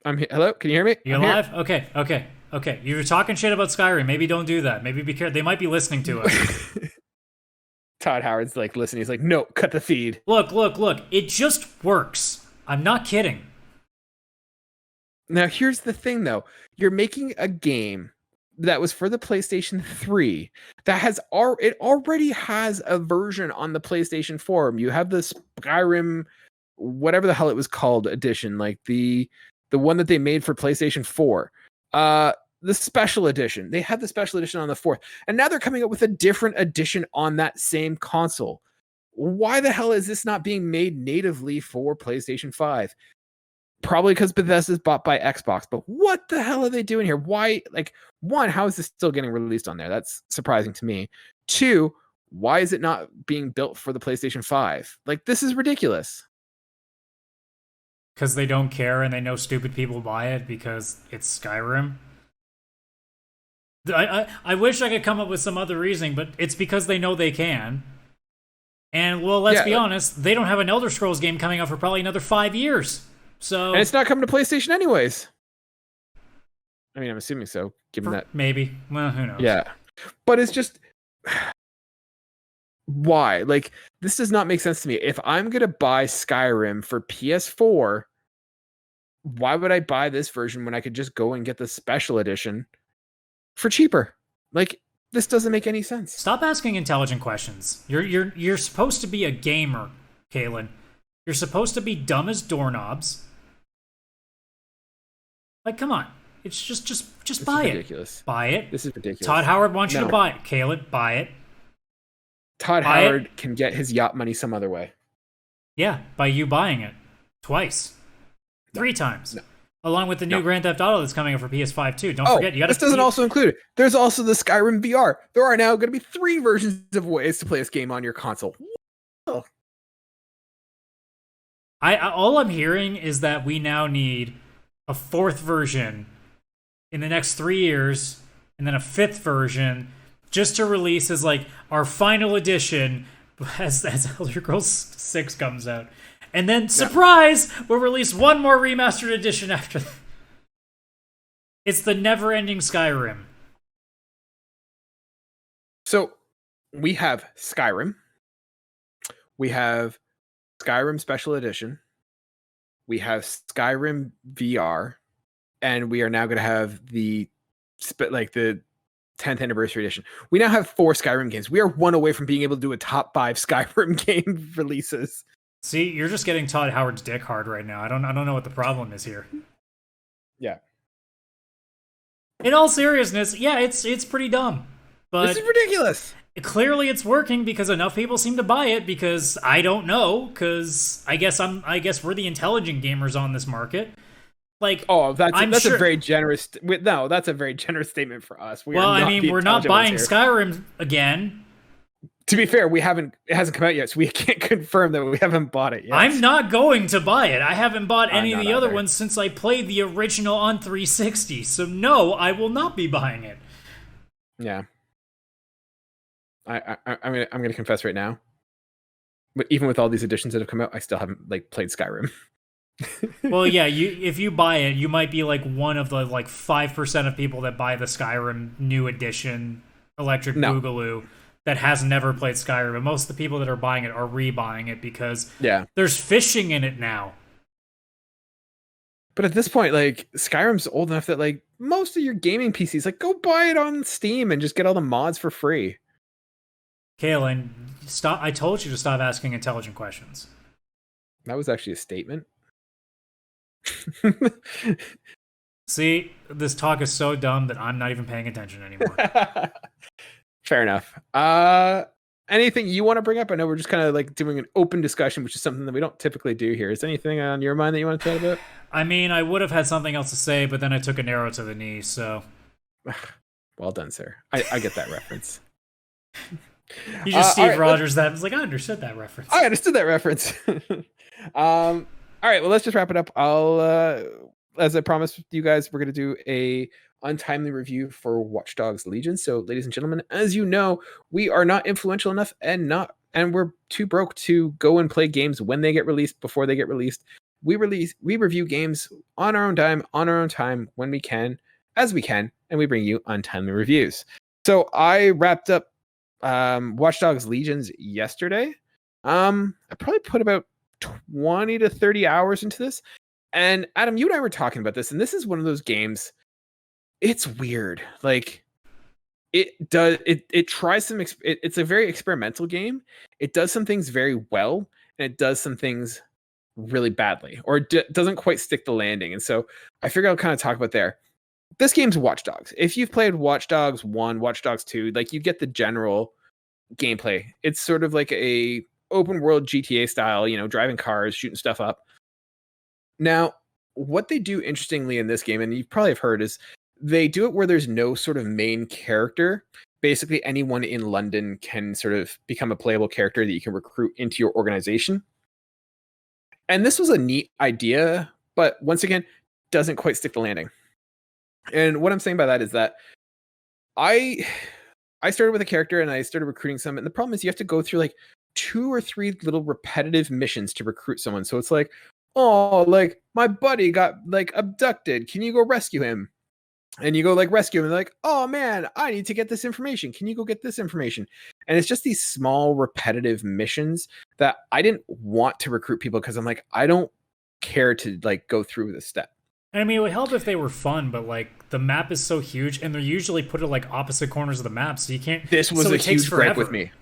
I'm here. Hello, can you hear me? You alive? Okay. You were talking shit about Skyrim. Maybe don't do that. Maybe be careful. They might be listening to us. Todd Howard's like listening. He's like, no, cut the feed. Look. It just works. I'm not kidding. Now, here's the thing, though. You're making a game that was for the PlayStation 3 that it already has a version on the PlayStation 4. You have the Skyrim, whatever the hell it was called, edition, like the one that they made for PlayStation 4. The special edition. They had the special edition on the 4th, and now they're coming up with a different edition on that same console. Why the hell is this not being made natively for PlayStation 5? Probably because Bethesda's bought by Xbox, but what the hell are they doing here? Why, like, one, how is this still getting released on there? That's surprising to me. Two, why is it not being built for the PlayStation 5? Like, this is ridiculous. Because they don't care and they know stupid people buy it because it's Skyrim. I wish I could come up with some other reasoning, but it's because they know they can. And, well, let's be honest, they don't have an Elder Scrolls game coming out for probably another 5 years. So, and it's not coming to PlayStation anyways. I mean, I'm assuming so, given that. Maybe. Well, who knows? Yeah. But it's just... Why? Like, this does not make sense to me. If I'm going to buy Skyrim for PS4, why would I buy this version when I could just go and get the special edition for cheaper? Like, this doesn't make any sense. Stop asking intelligent questions. You're supposed to be a gamer, Kaylan. You're supposed to be dumb as doorknobs. Like, come on. It's just buy it. Ridiculous. Buy it. This is ridiculous. Todd Howard wants you to buy it. Kaylan, buy it. Todd Howard can get his yacht money some other way. Yeah, by you buying it. Twice. 3 times. Along with the new Grand Theft Auto that's coming out for PS5 too. Don't forget, you got to. This doesn't also include it. There's also the Skyrim VR. There are now going to be 3 versions of ways to play this game on your console. Oh. All I'm hearing is that we now need a 4th version in the next 3 years, and then a 5th version just to release as like our final edition as Elder Scrolls 6 comes out. And then, surprise, we'll release one more remastered edition after that. It's the never-ending Skyrim. So, we have Skyrim. We have Skyrim Special Edition. We have Skyrim VR. And we are now going to have the 10th Anniversary Edition. We now have 4 Skyrim games. We are one away from being able to do a top 5 Skyrim game releases. See, you're just getting Todd Howard's dick hard right now. I don't know what the problem is here. Yeah. In all seriousness, yeah, it's pretty dumb. But this is ridiculous. Clearly it's working because enough people seem to buy it because I don't know, because I guess we're the intelligent gamers on this market. Like, that's a very generous that's a very generous statement for us. We're not buying Skyrim again. To be fair, it hasn't come out yet, so we can't confirm that we haven't bought it yet. I'm not going to buy it. I haven't bought any of the other ones since I played the original on 360. So no, I will not be buying it. Yeah. I'm gonna confess right now. But even with all these editions that have come out, I still haven't played Skyrim. Well, yeah, if you buy it, you might be one of the 5% of people that buy the Skyrim new edition Electric Boogaloo that has never played Skyrim. But most of the people that are buying it are rebuying it because there's fishing in it now. But at this point, Skyrim's old enough that most of your gaming PCs, go buy it on Steam and just get all the mods for free. Kaylan, stop! I told you to stop asking intelligent questions. That was actually a statement. See, this talk is so dumb that I'm not even paying attention anymore. Fair enough. anything you want to bring up? I know we're just kind of like doing an open discussion, which is something that we don't typically do here. Is there anything on your mind that you want to chat about? I mean, I would have had something else to say, but then I took an arrow to the knee, so. Well done, sir. I get that reference. You just Steve Rogers that. I was like, I understood that reference. I understood that reference. All right, well, let's just wrap it up. As I promised you guys, we're going to do a untimely review for Watch Dogs Legion. So, ladies and gentlemen, as you know, we are not influential enough and we're too broke to go and play games when they get released, before they get released. We review games on our own time, when we can, as we can, and we bring you untimely reviews. So I wrapped up Watch Dogs Legions yesterday. I probably put about 20 to 30 hours into this. And Adam, you and I were talking about this, and this is one of those games. It's weird. Like it tries some. It's a very experimental game. It does some things very well, and it does some things really badly, or doesn't quite stick the landing. And so I figure I'll kind of talk about there. This game's Watch Dogs. If you've played Watch Dogs 1, Watch Dogs 2, like you get the general gameplay. It's sort of like a open world GTA style, driving cars, shooting stuff up. Now, what they do interestingly in this game, and you probably have heard, is they do it where there's no sort of main character. Basically, anyone in London can sort of become a playable character that you can recruit into your organization. And this was a neat idea, but once again, doesn't quite stick the landing. And what I'm saying by that is that I started with a character and I started recruiting some. And the problem is you have to go through like 2 or 3 little repetitive missions to recruit someone. So it's like, oh, like my buddy got like abducted. Can you go rescue him? And you go like rescue him. And they're like, oh man, I need to get this information. Can you go get this information? And it's just these small repetitive missions that I didn't want to recruit people because I'm like, I don't care to like go through this step. I mean, it would help if they were fun, but like the map is so huge, and they're usually put at like opposite corners of the map, so you can't. This was a huge gripe with me.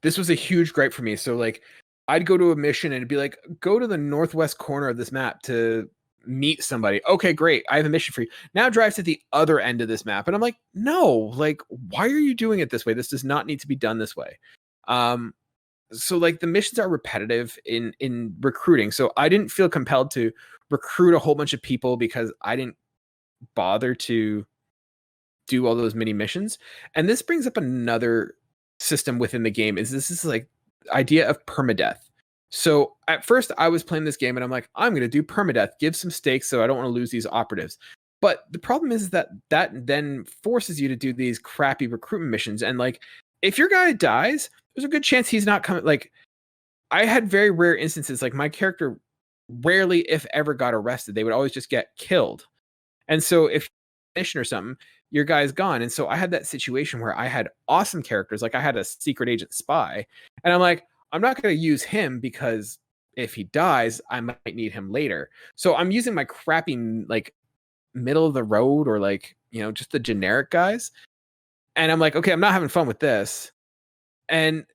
This was a huge gripe for me. So like, I'd go to a mission and it'd be like, go to the northwest corner of this map to meet somebody. Okay, great. I have a mission for you. Now drive to the other end of this map, and I'm like, no, like, why are you doing it this way? This does not need to be done this way. So like the missions are repetitive in recruiting. So I didn't feel compelled to recruit a whole bunch of people because I didn't bother to do all those mini missions. And this brings up another system within the game. This is like idea of permadeath. So at first I was playing this game and I'm like, I'm going to do permadeath, give some stakes so I don't want to lose these operatives. But the problem is that then forces you to do these crappy recruitment missions. And like, if your guy dies, there's a good chance he's not coming. Like, I had very rare instances, like my character rarely, if ever, got arrested. They would always just get killed. And so if mission or something, your guy's gone. And so I had that situation where I had awesome characters. Like I had a secret agent spy, and I'm like, I'm not going to use him because if he dies, I might need him later. So I'm using my crappy, like middle of the road or like, just the generic guys. And I'm like, okay, I'm not having fun with this. And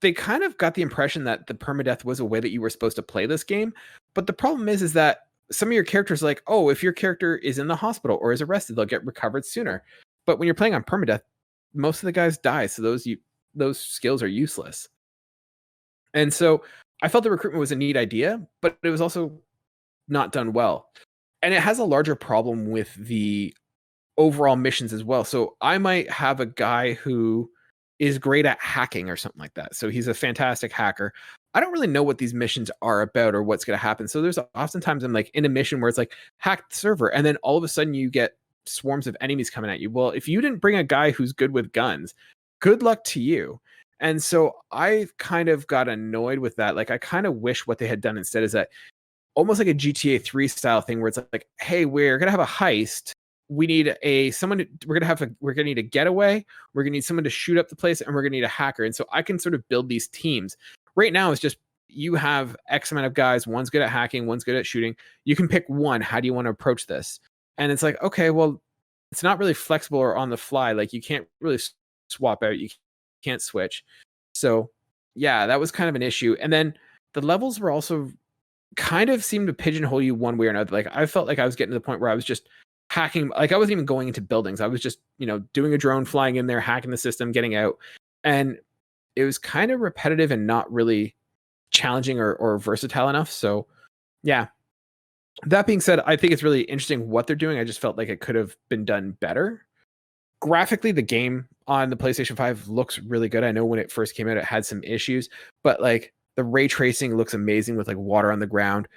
they kind of got the impression that the permadeath was a way that you were supposed to play this game. But the problem is that some of your characters are like, oh, if your character is in the hospital or is arrested, they'll get recovered sooner. But when you're playing on permadeath, most of the guys die. So those skills are useless. And so I felt the recruitment was a neat idea, but it was also not done well. And it has a larger problem with the overall missions as well. So I might have a guy who is great at hacking or something like that. So he's a fantastic hacker. I don't really know what these missions are about or what's going to happen. So there's oftentimes I'm like in a mission where it's like hack the server, and then all of a sudden you get swarms of enemies coming at you. Well, if you didn't bring a guy who's good with guns, good luck to you. And so I kind of got annoyed with that. Like I kind of wish what they had done instead is that almost like a GTA 3 style thing where it's like, hey, we're going to have a heist. We need we're gonna need a getaway. We're gonna need someone to shoot up the place, and we're gonna need a hacker. And so I can sort of build these teams. Right now, it's just you have X amount of guys. One's good at hacking, one's good at shooting. You can pick one. How do you want to approach this? And it's like, okay, well, it's not really flexible or on the fly. Like you can't really swap out. You can't switch. So yeah, that was kind of an issue. And then the levels were also kind of seemed to pigeonhole you one way or another. Like I felt like I was getting to the point where I was just hacking. Like I wasn't even going into buildings. I was just, doing a drone, flying in there, hacking the system, getting out. And it was kind of repetitive and not really challenging or versatile enough. So yeah. That being said, I think it's really interesting what they're doing. I just felt like it could have been done better. Graphically, the game on the PlayStation 5 looks really good. I know when it first came out, it had some issues, but like the ray tracing looks amazing with like water on the ground.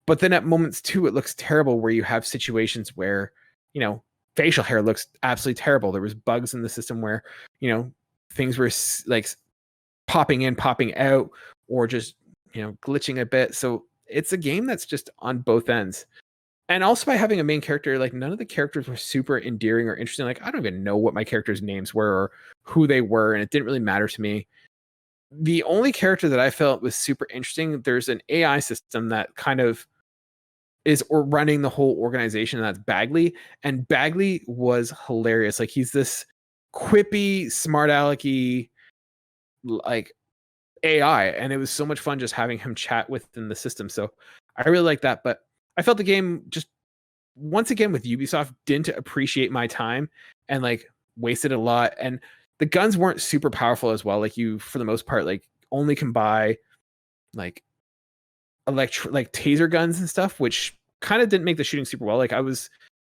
But then at moments too, it looks terrible where you have situations where, you know, facial hair looks absolutely terrible. There was bugs in the system where, you know, things were like popping in, popping out, or just, you know, glitching a bit. So it's a game that's just on both ends. And also by having a main character, like none of the characters were super endearing or interesting. Like I don't even know what my characters' names were or who they were, and it didn't really matter to me. The only character that I felt was super interesting, there's an AI system that kind of is or running the whole organization, and that's Bagley. And Bagley was hilarious. Like he's this quippy, smart alecky, like AI, and it was so much fun just having him chat within the system. So I really like that. But I felt the game just once again with Ubisoft didn't appreciate my time and like wasted a lot. And the guns weren't super powerful as well. Like you, for the most part, like only can buy like like taser guns and stuff, which kind of didn't make the shooting super well. Like I was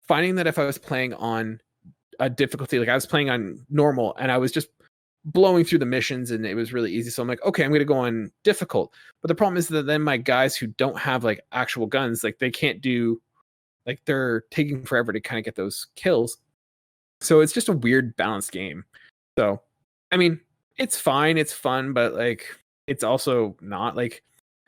finding that if I was playing on a difficulty, like I was playing on normal and I was just blowing through the missions and it was really easy. So I'm like, okay, I'm going to go on difficult. But the problem is that then my guys who don't have like actual guns, like they can't do, like they're taking forever to kind of get those kills. So it's just a weird balanced game. So, I mean, it's fine. It's fun, but like, it's also not like,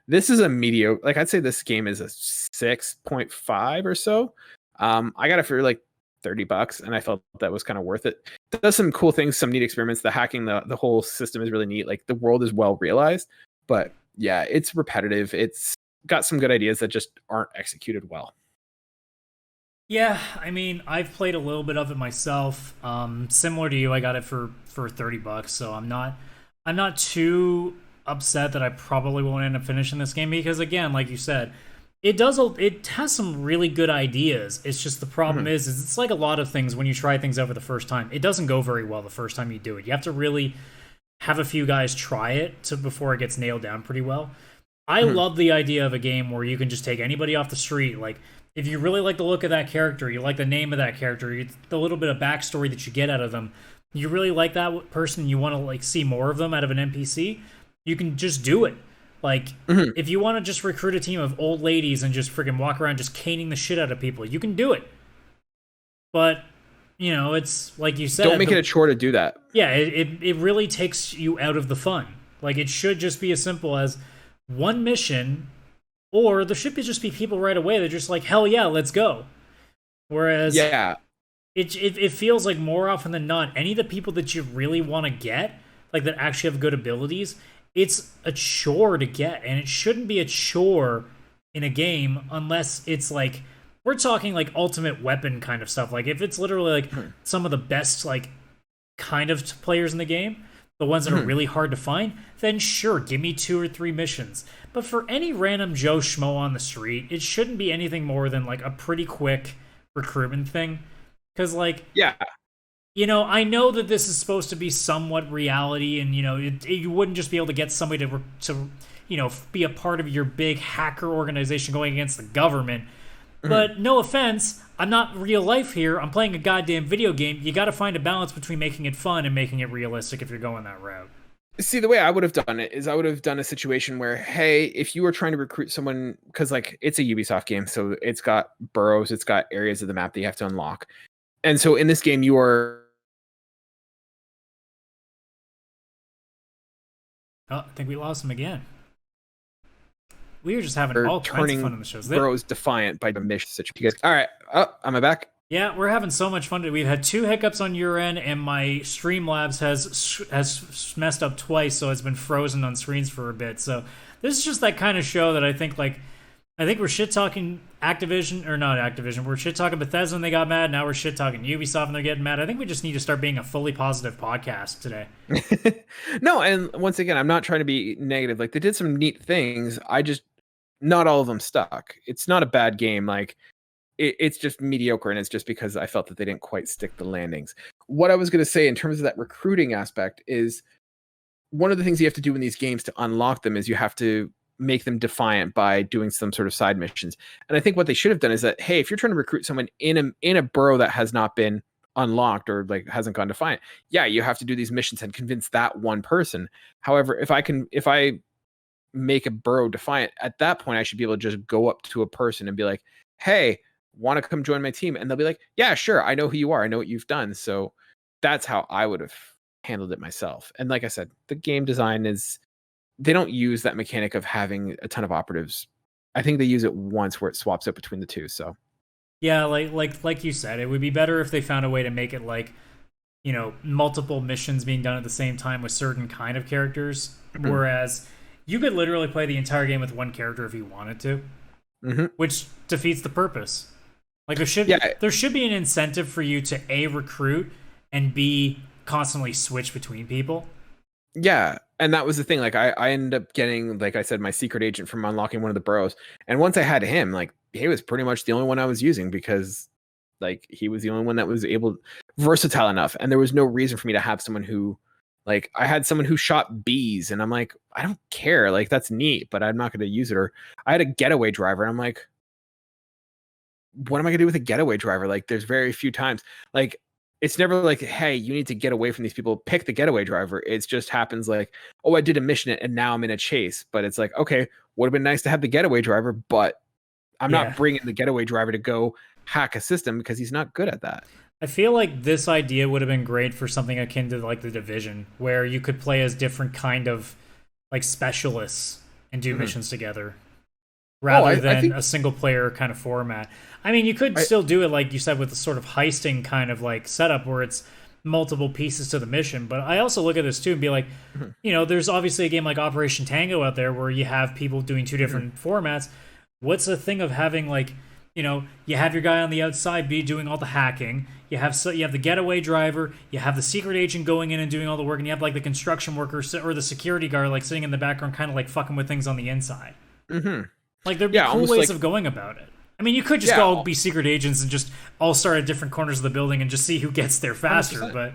this is a mediocre, like I'd say this game is a 6.5 or so. I got it for like $30 and I felt that was kind of worth it. It does some cool things, some neat experiments. The hacking, the whole system is really neat. Like the world is well realized, but yeah, it's repetitive. It's got some good ideas that just aren't executed well. Yeah, I mean, I've played a little bit of it myself. Similar to you, I got it for $30, so I'm not too upset that I probably won't end up finishing this game because, again, like you said, it has some really good ideas. It's just the problem is it's like a lot of things when you try things over the first time. It doesn't go very well the first time you do it. You have to really have a few guys try it before it gets nailed down pretty well. I love the idea of a game where you can just take anybody off the street. Like, if you really like the look of that character, you like the name of that character, the little bit of backstory that you get out of them, you really like that person, you want to like see more of them out of an NPC, you can just do it. Like, if you want to just recruit a team of old ladies and just freaking walk around just caning the shit out of people, you can do it. But, you know, it's like you said. Don't make it a chore to do that. Yeah, it really takes you out of the fun. Like, it should just be as simple as one mission, or there should just be people right away that are just like, hell yeah, let's go. Whereas, yeah, it feels like more often than not, any of the people that you really want to get, like that actually have good abilities, it's a chore to get, and it shouldn't be a chore in a game unless it's like, we're talking like ultimate weapon kind of stuff. Like if it's literally like some of the best like kind of players in the game, the ones that are really hard to find, then sure, give me 2 or 3 missions. But for any random Joe Schmo on the street, it shouldn't be anything more than like a pretty quick recruitment thing. Because like, yeah, you know, I know that this is supposed to be somewhat reality, and you know, you wouldn't just be able to get somebody to you know, be a part of your big hacker organization going against the government. But no offense, I'm not real life here. I'm playing a goddamn video game. You got to find a balance between making it fun and making it realistic if you're going that route. See, the way I would have done it is I would have done a situation where, hey, if you were trying to recruit someone, because like it's a Ubisoft game, so it's got burrows, it's got areas of the map that you have to unlock. And so in this game, you are... Oh, I think we lost him again. We were just having all kinds of fun on the shows. Burrows defiant by the mission situation. All right. Oh, am I back? Yeah, we're having so much fun. We've had 2 hiccups on your end, and my Streamlabs has messed up twice, so it's been frozen on screens for a bit. So this is just that kind of show that I think we're shit talking Activision, or not Activision. We're shit talking Bethesda and they got mad. Now we're shit talking Ubisoft and they're getting mad. I think we just need to start being a fully positive podcast today. No, and once again, I'm not trying to be negative. Like they did some neat things. Not all of them stuck. It's not a bad game. Like it's just mediocre, and it's just because I felt that they didn't quite stick the landings. What I was going to say in terms of that recruiting aspect is one of the things you have to do in these games to unlock them is you have to make them defiant by doing some sort of side missions. And I think what they should have done is that, hey, if you're trying to recruit someone in a borough that has not been unlocked or like hasn't gone defiant, yeah, you have to do these missions and convince that one person. However, if I make a borough defiant, at that point I should be able to just go up to a person and be like, hey, want to come join my team? And they'll be like, yeah, sure, I know who you are, I know what you've done. So that's how I would have handled it myself. And like I said, the game design is, they don't use that mechanic of having a ton of operatives. I think they use it once where it swaps out between the two. So yeah, like you said, it would be better if they found a way to make it like, you know, multiple missions being done at the same time with certain kind of characters. Mm-hmm. Whereas you could literally play the entire game with one character if you wanted to, mm-hmm. which defeats the purpose. Like there should be an incentive for you to A, recruit, and B, constantly switch between people. Yeah, and that was the thing. Like I ended up getting, like I said, my secret agent from unlocking one of the boroughs. And once I had him, like he was pretty much the only one I was using because like he was the only one that was versatile enough. And there was no reason for me to have someone who, like, I had someone who shot bees and I'm like, I don't care. Like that's neat, but I'm not going to use it. Or I had a getaway driver and I'm like, what am I going to do with a getaway driver? Like there's very few times, like, it's never like, hey, you need to get away from these people, pick the getaway driver. It just happens like, oh, I did a mission and now I'm in a chase. But it's like, okay, would have been nice to have the getaway driver, but I'm not bringing the getaway driver to go hack a system because he's not good at that. I feel like this idea would have been great for something akin to like The Division, where you could play as different kind of like specialists and do missions together, rather than a single player kind of format. I mean, you could still do it, like you said, with the sort of heisting kind of like setup where it's multiple pieces to the mission. But I also look at this too and be like, you know, there's obviously a game like Operation Tango out there where you have people doing two different formats. What's the thing of having like, you know, you have your guy on the outside be doing all the hacking. You have the getaway driver. You have the secret agent going in and doing all the work, and you have like the construction worker or the security guard like sitting in the background, kind of like fucking with things on the inside. Mm-hmm. Like there'd be cool ways of going about it. I mean, you could just all be secret agents and just all start at different corners of the building and just see who gets there faster. 100%.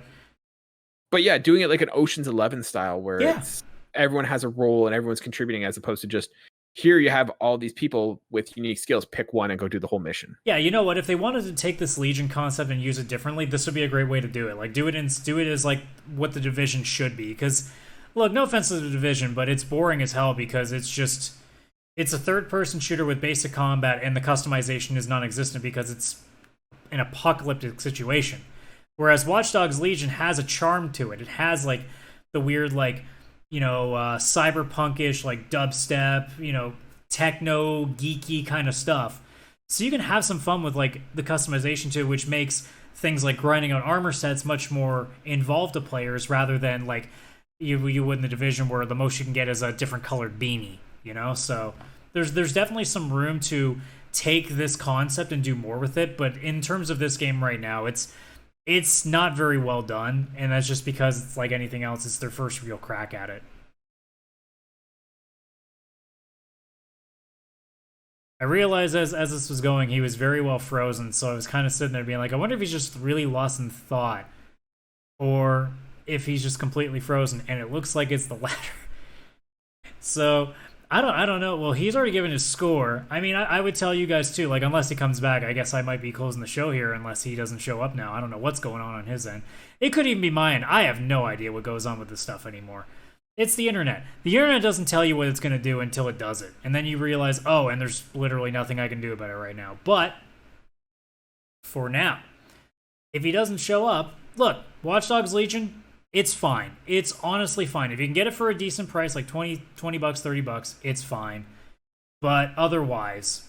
But yeah, doing it like an Ocean's 11 style where it's, everyone has a role and everyone's contributing, as opposed to just, here you have all these people with unique skills, pick one and go do the whole mission. Yeah, you know what? If they wanted to take this Legion concept and use it differently, this would be a great way to do it. Like do it as like what The Division should be. Because look, no offense to The Division, but it's boring as hell because it's a third-person shooter with basic combat, and the customization is non-existent because it's an apocalyptic situation. Whereas Watch Dogs Legion has a charm to it. It has like the weird, like, you know, cyberpunkish, like dubstep, you know, techno, geeky kind of stuff. So you can have some fun with like the customization to it, which makes things like grinding out armor sets much more involved to players rather than like you would in The Division, where the most you can get is a different colored beanie. You know, so there's definitely some room to take this concept and do more with it. But in terms of this game right now, it's not very well done, and that's just because it's like anything else. It's their first real crack at it. I realized as this was going, he was very well frozen, so I was kind of sitting there being like, I wonder if he's just really lost in thought, or if he's just completely frozen. And it looks like it's the latter. So I don't know. Well, he's already given his score. I mean, I would tell you guys too, like, unless he comes back, I guess I might be closing the show here unless he doesn't show up now. I don't know what's going on his end. It could even be mine. I have no idea what goes on with this stuff anymore. It's the internet. The internet doesn't tell you what it's going to do until it does it. And then you realize, oh, and there's literally nothing I can do about it right now. But for now, if he doesn't show up, look, Watch Dogs Legion, it's fine. It's honestly fine. If you can get it for a decent price, like $20, $30, it's fine. But otherwise,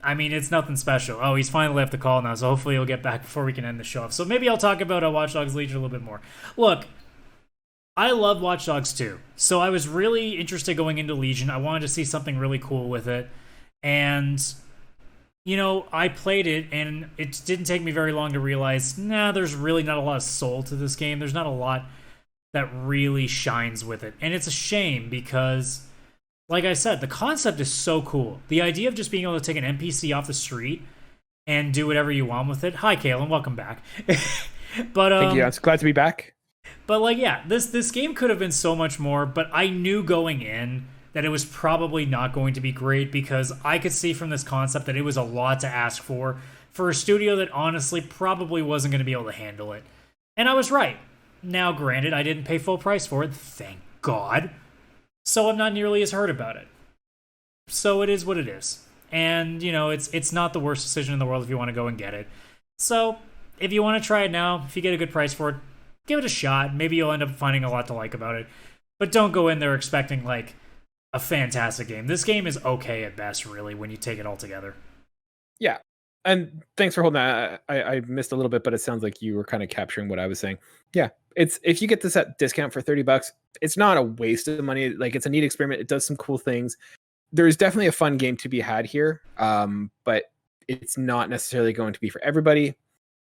I mean, it's nothing special. Oh, he's finally left the call now, so hopefully he'll get back before we can end the show. So maybe I'll talk about Watch Dogs Legion a little bit more. Look, I love Watch Dogs 2, so I was really interested going into Legion. I wanted to see something really cool with it. And, you know, I played it, and it didn't take me very long to realize, there's really not a lot of soul to this game. There's not a lot that really shines with it. And it's a shame because, like I said, the concept is so cool. The idea of just being able to take an NPC off the street and do whatever you want with it. Hi, Kaylan. Welcome back. But thank you. I'm glad to be back. But like, yeah, this game could have been so much more, but I knew going in that it was probably not going to be great because I could see from this concept that it was a lot to ask for a studio that honestly probably wasn't going to be able to handle it. And I was right. Now, granted, I didn't pay full price for it, thank God. So I'm not nearly as hurt about it. So it is what it is. And, you know, it's not the worst decision in the world if you want to go and get it. So if you want to try it now, if you get a good price for it, give it a shot. Maybe you'll end up finding a lot to like about it. But don't go in there expecting, like, a fantastic game. This game is okay at best, really, when you take it all together. Yeah. And thanks for holding that. I missed a little bit, but it sounds like you were kind of capturing what I was saying. Yeah. It's if you get this at discount for $30, it's not a waste of money. Like, it's a neat experiment. It does some cool things. There's definitely a fun game to be had here. But it's not necessarily going to be for everybody.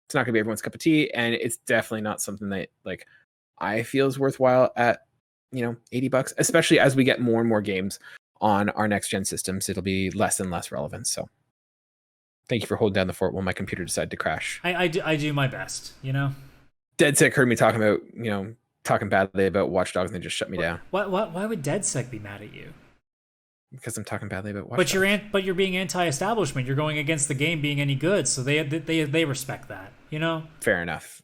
It's not going to be everyone's cup of tea. And it's definitely not something that, like, I feel is worthwhile at, $80, especially as we get more and more games on our next gen systems. It'll be less and less relevant. So thank you for holding down the fort while my computer decided to crash. I do my best, DeadSec heard me talking about, talking badly about Watch Dogs and they just shut me down. Why would DeadSec be mad at you? Because I'm talking badly about Watch Dogs. But you're being anti-establishment. You're going against the game being any good, so they respect that, Fair enough.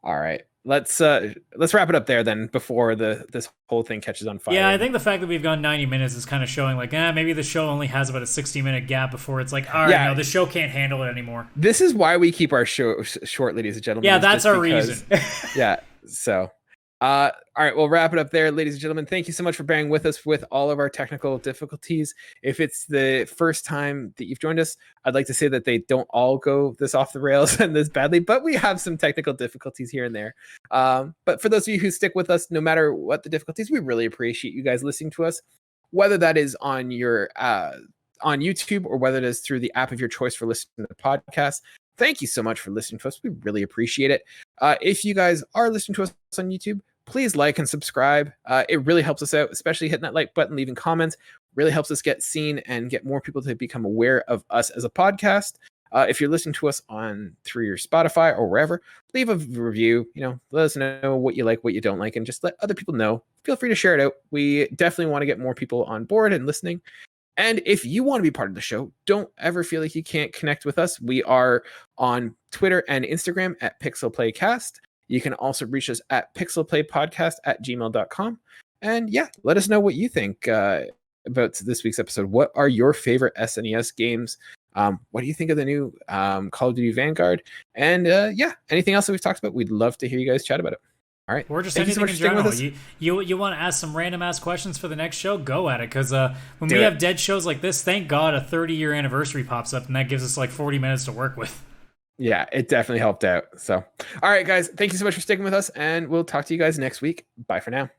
All right. Let's wrap it up there then before this whole thing catches on fire. Yeah, I think the fact that we've gone 90 minutes is kind of showing like, maybe the show only has about a 60-minute gap before it's like, all right, no, the show can't handle it anymore. This is why we keep our show short, ladies and gentlemen. Yeah, that's our reason. Yeah, so... all right, we'll wrap it up there, ladies and gentlemen. Thank you so much for bearing with us with all of our technical difficulties. If it's the first time that you've joined us, I'd like to say that they don't all go this off the rails and this badly, but we have some technical difficulties here and there. But for those of you who stick with us, no matter what the difficulties, we really appreciate you guys listening to us, whether that is on your on YouTube or whether it is through the app of your choice for listening to the podcast. Thank you so much for listening to us. We really appreciate it. If you guys are listening to us on YouTube, please like and subscribe. It really helps us out, especially hitting that like button, leaving comments. Really helps us get seen and get more people to become aware of us as a podcast. If you're listening to us through your Spotify or wherever, leave a review. Let us know what you like, what you don't like, and just let other people know. Feel free to share it out. We definitely want to get more people on board and listening. And if you want to be part of the show, don't ever feel like you can't connect with us. We are on Twitter and Instagram at pixelplaycast. You can also reach us at pixelplaypodcast@gmail.com. And yeah, let us know what you think about this week's episode. What are your favorite SNES games? What do you think of the new Call of Duty Vanguard? And anything else that we've talked about, we'd love to hear you guys chat about it. All right. Or just anything in general. You want to ask some random ass questions for the next show? Go at it. Because when we have dead shows like this, thank God a 30-year anniversary pops up and that gives us like 40 minutes to work with. Yeah, it definitely helped out. So, all right, guys, thank you so much for sticking with us, and we'll talk to you guys next week. Bye for now.